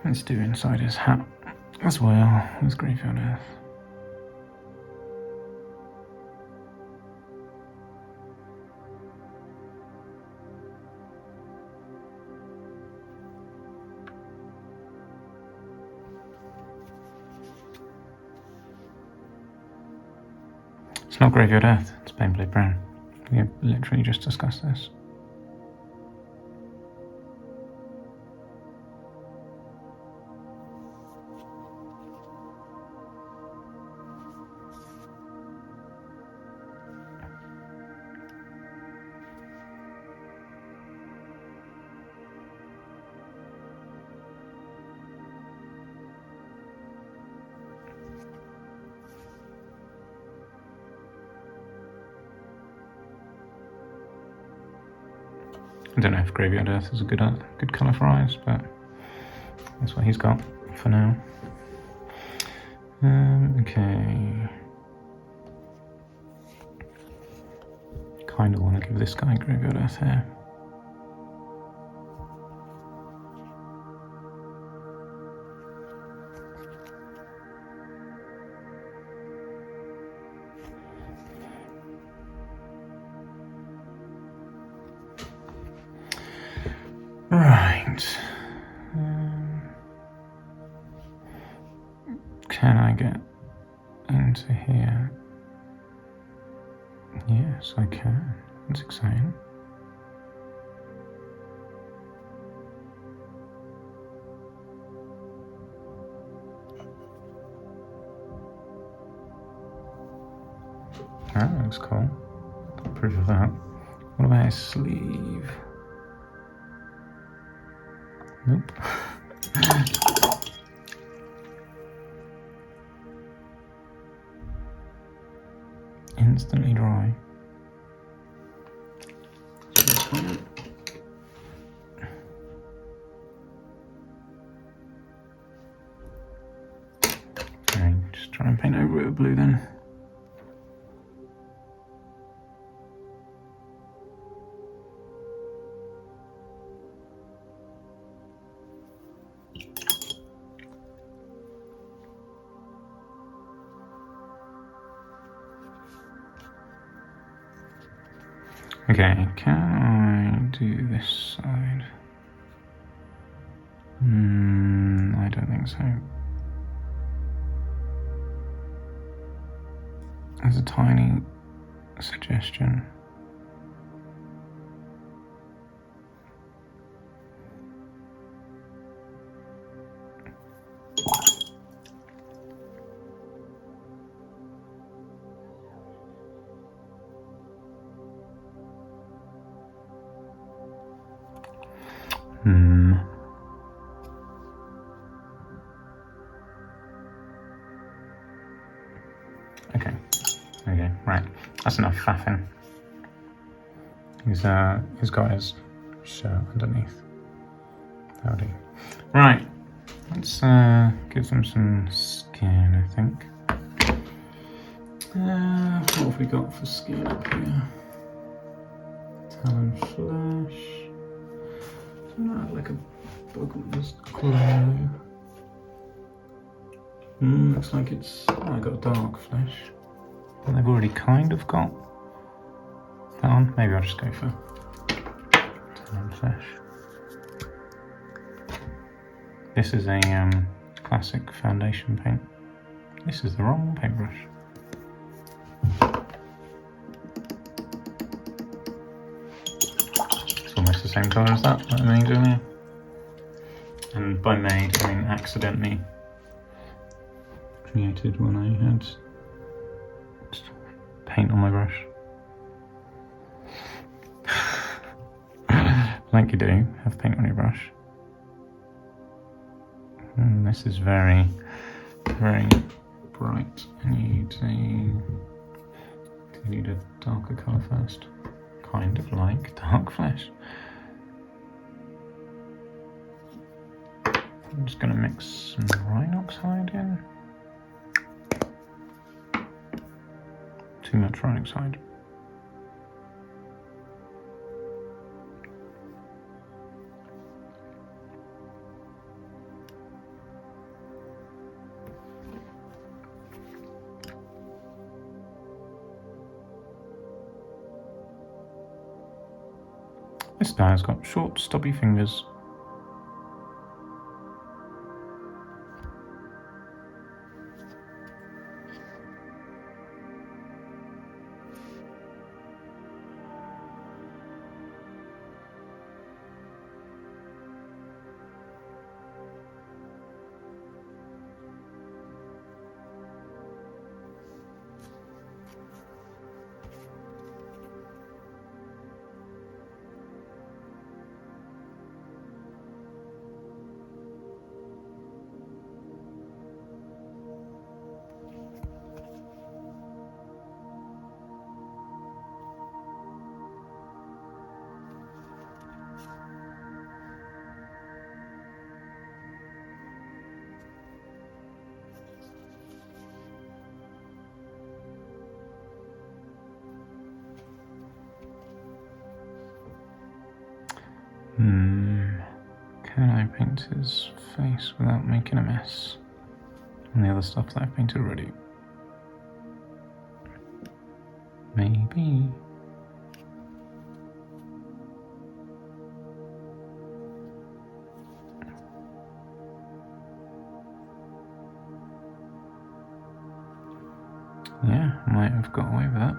Let's do inside his hat as well as Graveyard Earth. It's not Graveyard Earth, it's Baneblade Brown. We have literally just discussed this. I don't know if Graveyard Earth is a good colour for eyes, but that's what he's got for now. Okay. Kind of want to give this guy Graveyard Earth hair. Right. Can I get into here? Yes, I can. That's exciting. That looks cool. Got proof of that. What about his sleeve? Nope. Instantly dry. Okay, just try and paint over it with blue then. Okay, can I do this side? I don't think so. There's a tiny suggestion. Okay, right. That's enough faffing. He's got his shirt underneath. Howdy. Right. Let's give them some skin, I think. What have we got for skin up here? Talon flesh. Not like a bugman's glow. Looks like it's. Oh, I got dark flesh. But they've already kind of got that on. Maybe I'll just go for tan flesh. This is a classic foundation paint. This is the wrong paintbrush. It's almost the same colour as that I made earlier. And by made, I mean accidentally created when I had paint on my brush. Like you do, have paint on your brush. And this is very, very bright. And you need a darker colour first. Kind of like dark flesh. I'm just going to mix some Rhine oxide in. Too much Rhine oxide. This guy's got short, stubby fingers. Can I paint his face without making a mess? And the other stuff that I've painted already. Maybe. Yeah, might have got away with that.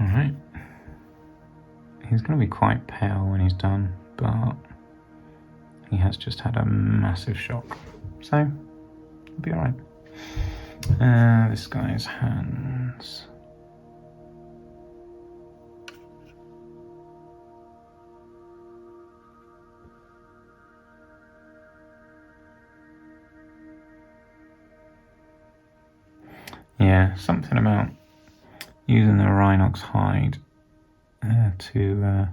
Alright. He's going to be quite pale when he's done, but he has just had a massive shock. So, it'll be alright. This guy's hands. Yeah, something about using the Rhinox hide to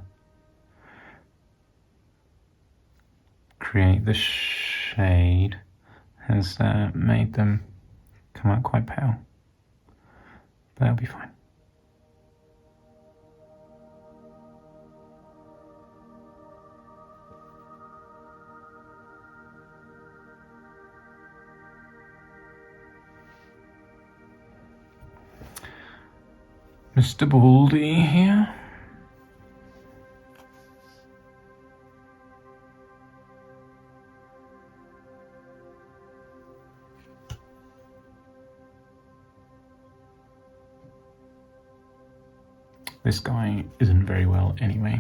create the shade has made them come out quite pale, but that'll be fine. Mr. Baldy here. This guy isn't very well anyway.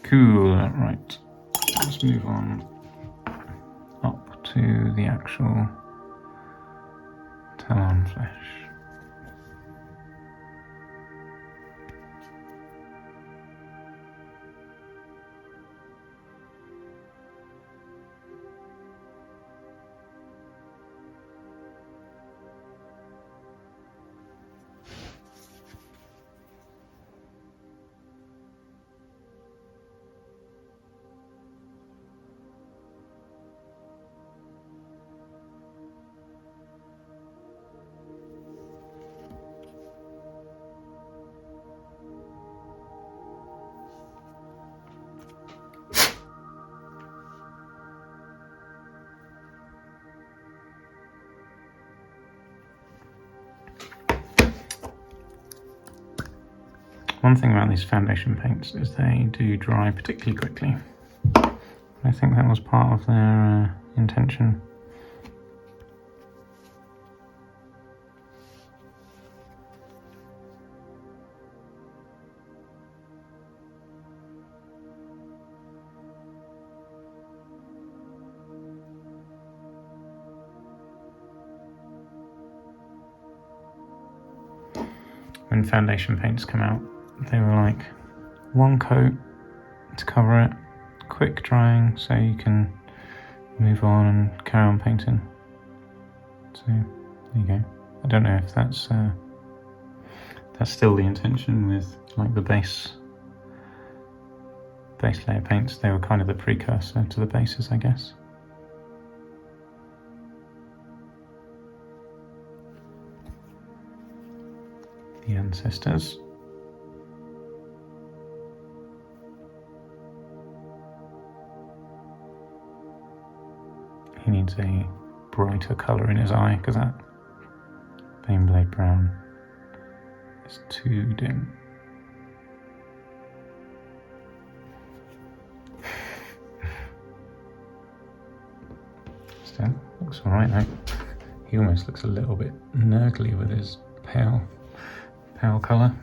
Cool, right. Let's move on up to the actual talon flesh. one thing about these foundation paints is they do dry particularly quickly. I think that was part of their intention. When foundation paints come out, they were like one coat to cover it, quick drying so you can move on and carry on painting. So there you go. I don't know if that's still the intention with like the base layer paints. They were kind of the precursor to the bases, I guess. The ancestors. He needs a brighter colour in his eye because that Baneblade brown is too dim. Still looks alright though. He almost looks a little bit nurgly with his pale colour.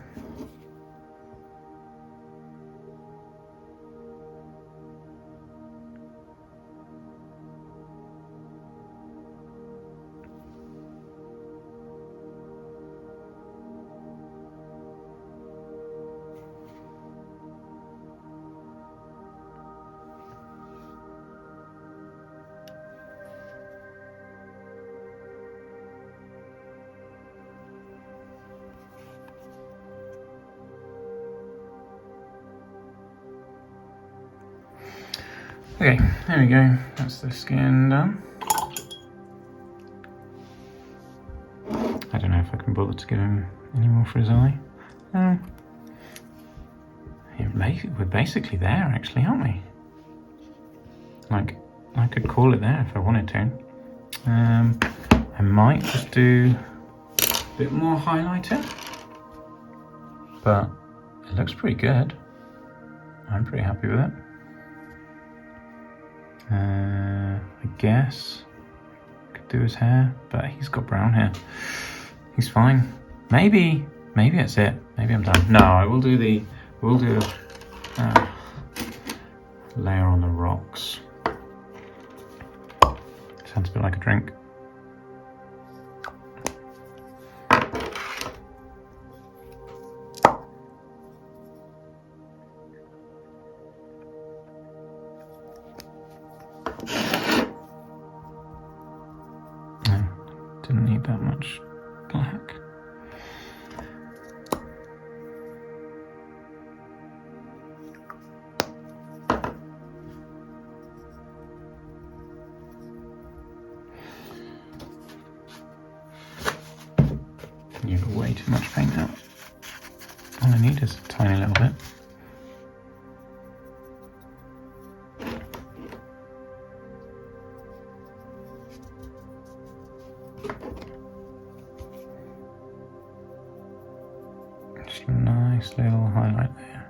Okay, there we go. That's the skin done. I don't know if I can bother to give him any more for his eye. We're basically there, actually, aren't we? Like, I could call it there if I wanted to. I might just do a bit more highlighting, but it looks pretty good. I'm pretty happy with it. I guess could do his hair, but he's got brown hair. He's fine. Maybe that's it. Maybe I'm done. No, we'll do a layer on the rocks. Sounds a bit like a drink. Didn't need that much black. You've got way too much paint now. All I need is a tiny little bit. Just a nice little highlight there.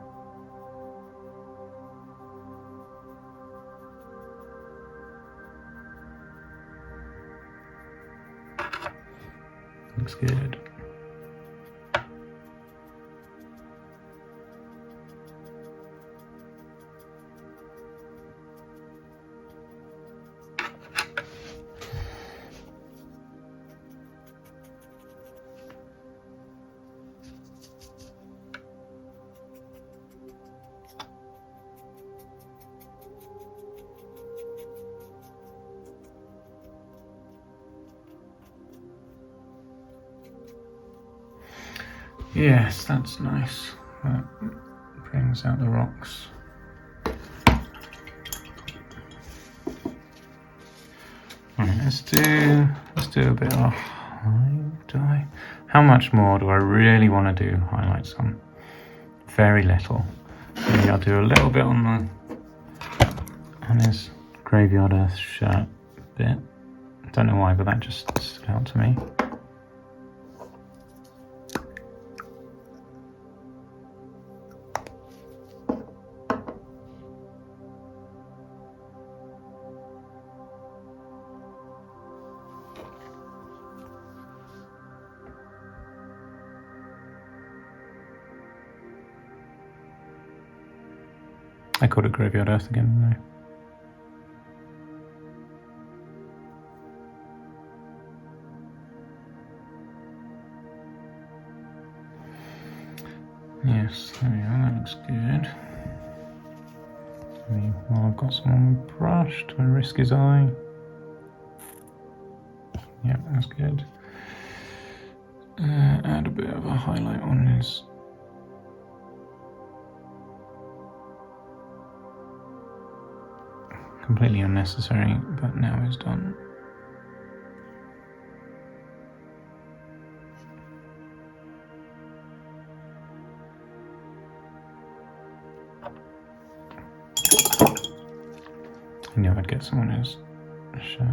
Looks good. Yes, that's nice. That brings out the rocks. Alright, let's do a bit of highlight. How much more do I really want to do highlights on? Very little. Maybe I'll do a little bit on his Graveyard Earth shirt bit. Don't know why, but that just stood out to me. I called it Graveyard Earth again, didn't I? Yes, there we are, that looks good. Well, I've got someone with brush. Do I risk his eye? Yep, that's good. Add a bit of a highlight on his. Completely unnecessary, but now it's done. I knew I'd get someone who's shirt.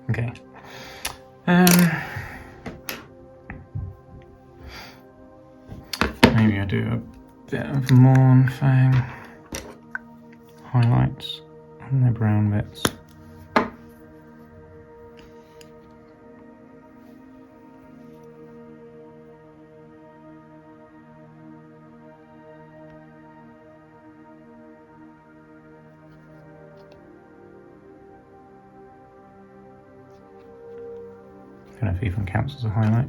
Okay. Maybe I do a bit of Morn Fang highlights on the brown bits. I don't know if it even counts as a highlight.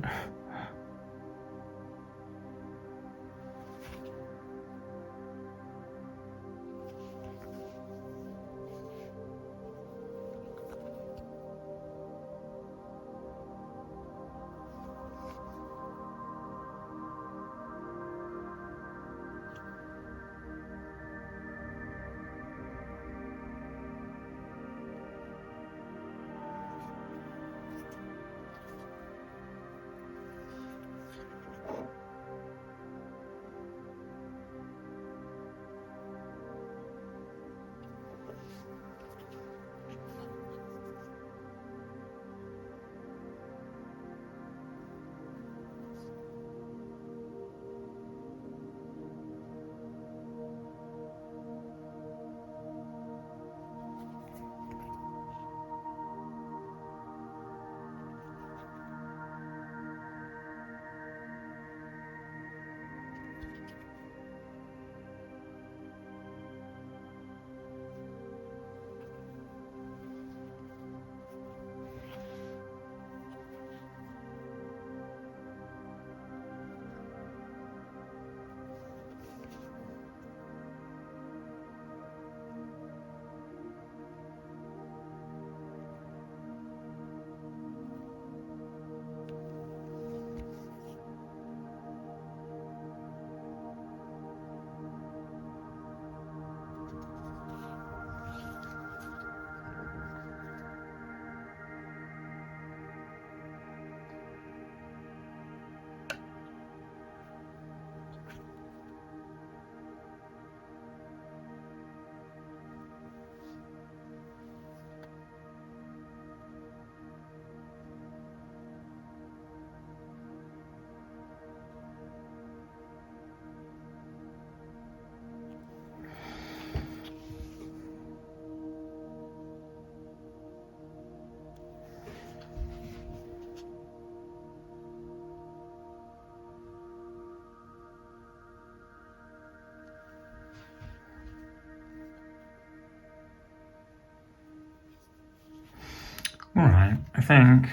Alright, I think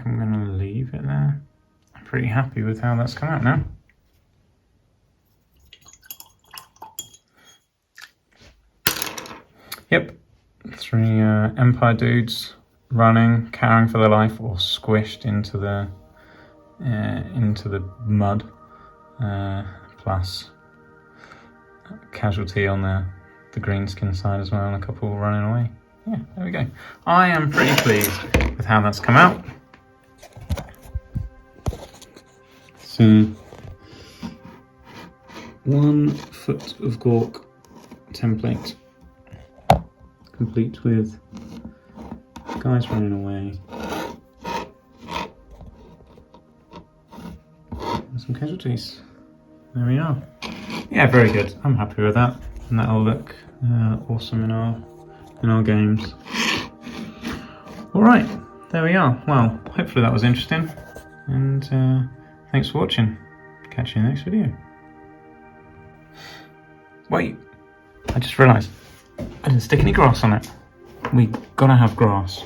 I'm going to leave it there. I'm pretty happy with how that's come out now. Yep, 3 Empire dudes running, carrying for their life, or squished into the mud, plus casualty on the greenskin side as well, and a couple running away. Yeah, there we go. I am pretty pleased with how that's come out. So, 1 Foot of Gork template, complete with guys running away and some casualties. There we are. Yeah, very good. I'm happy with that, and that'll look awesome in our in our games. Alright, there we are. Well, hopefully that was interesting, and thanks for watching. Catch you in the next video. Wait, I just realised I didn't stick any grass on it. We gotta have grass.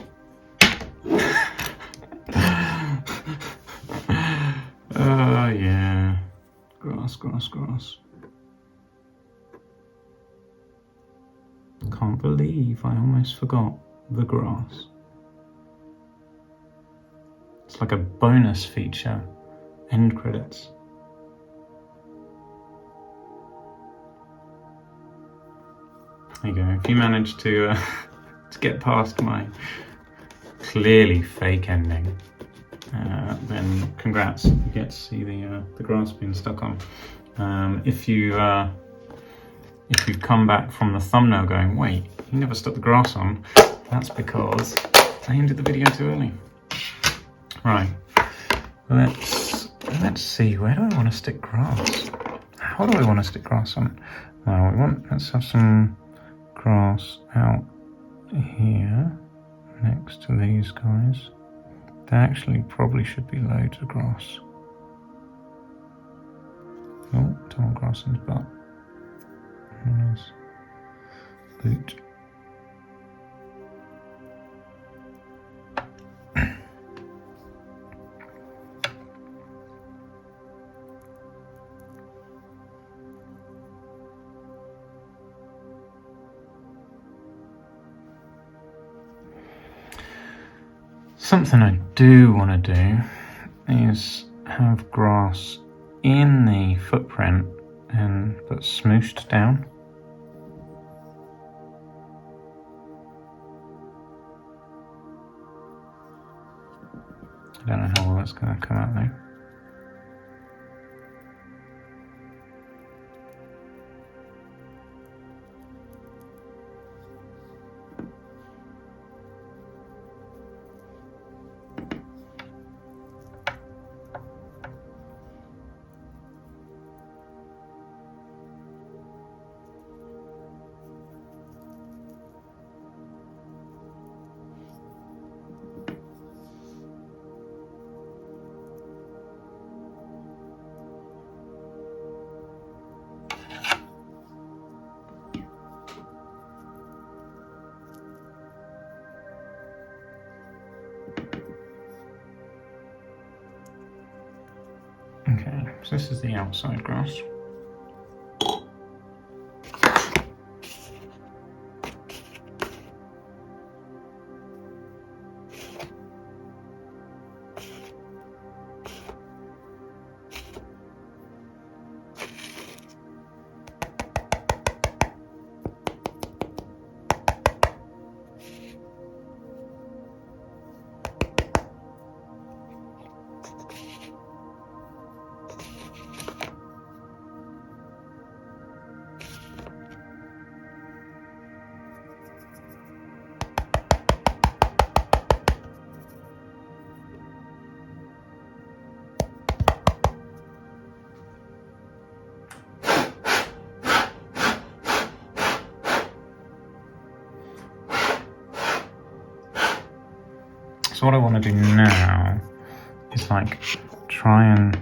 Yeah. Grass, grass, grass. Can't believe I almost forgot the grass. It's like a bonus feature. End credits. There you go. If you manage to get past my clearly fake ending, then congrats. You get to see the grass being stuck on. If you've come back from the thumbnail going, wait, you never stuck the grass on, that's because I ended the video too early. Right. Let's see. Where do I want to stick grass? How do I want to stick grass on? Well, let's have some grass out here next to these guys. There actually probably should be loads of grass. Oh, don't want grass in his butt. There's boot. Something I do want to do is have grass in the footprint but smooshed down. I don't know how well that's going to come out though. Okay, so this is the outside grass. So what I want to do now is like try and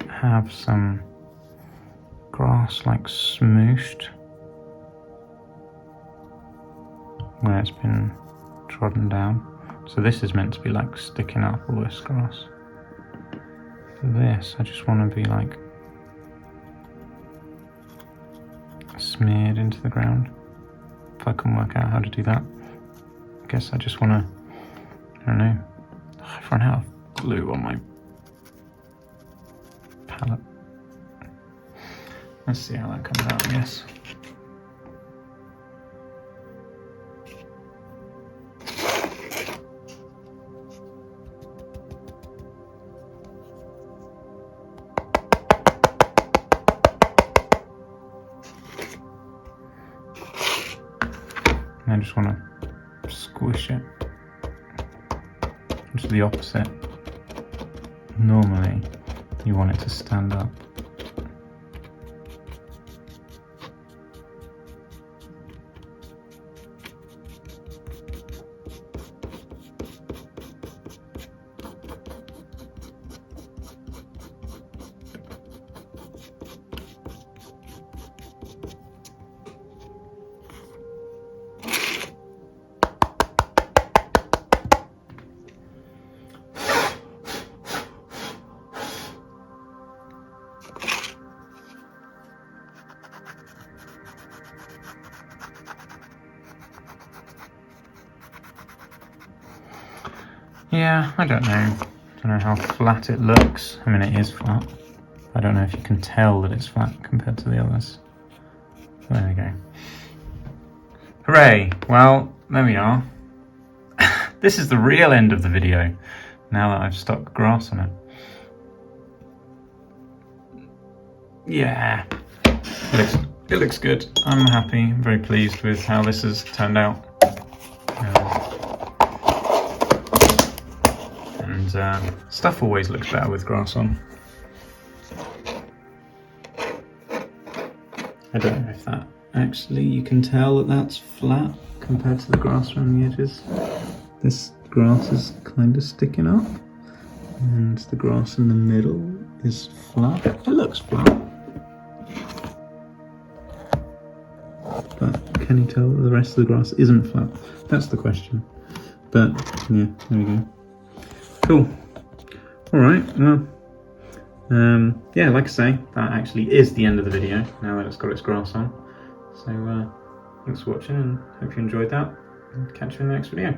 have some grass like smooshed where it's been trodden down. So this is meant to be like sticking up all this grass. For this, I just want to be like smeared into the ground. If I can work out how to do that. I guess I just want to, I don't know, I've run out of glue on my palette. Let's see how that comes out, I guess. And I just want to squish it. Which is the opposite. Normally, you want it to stand up. Yeah, I don't know. I don't know how flat it looks. I mean, it is flat. I don't know if you can tell that it's flat compared to the others. There we go. Hooray! Well, there we are. This is the real end of the video, now that I've stuck grass on it. Yeah, it looks good. I'm happy, I'm very pleased with how this has turned out. Stuff always looks better with grass on. I don't know if that actually, you can tell that that's flat compared to the grass around the edges. This grass is kind of sticking up, and the grass in the middle is flat. It looks flat. But can you tell that the rest of the grass isn't flat? That's the question. But yeah, there we go. Cool. Alright, well, yeah, like I say, that actually is the end of the video, now that it's got its grass on. So, thanks for watching, and hope you enjoyed that, and catch you in the next video.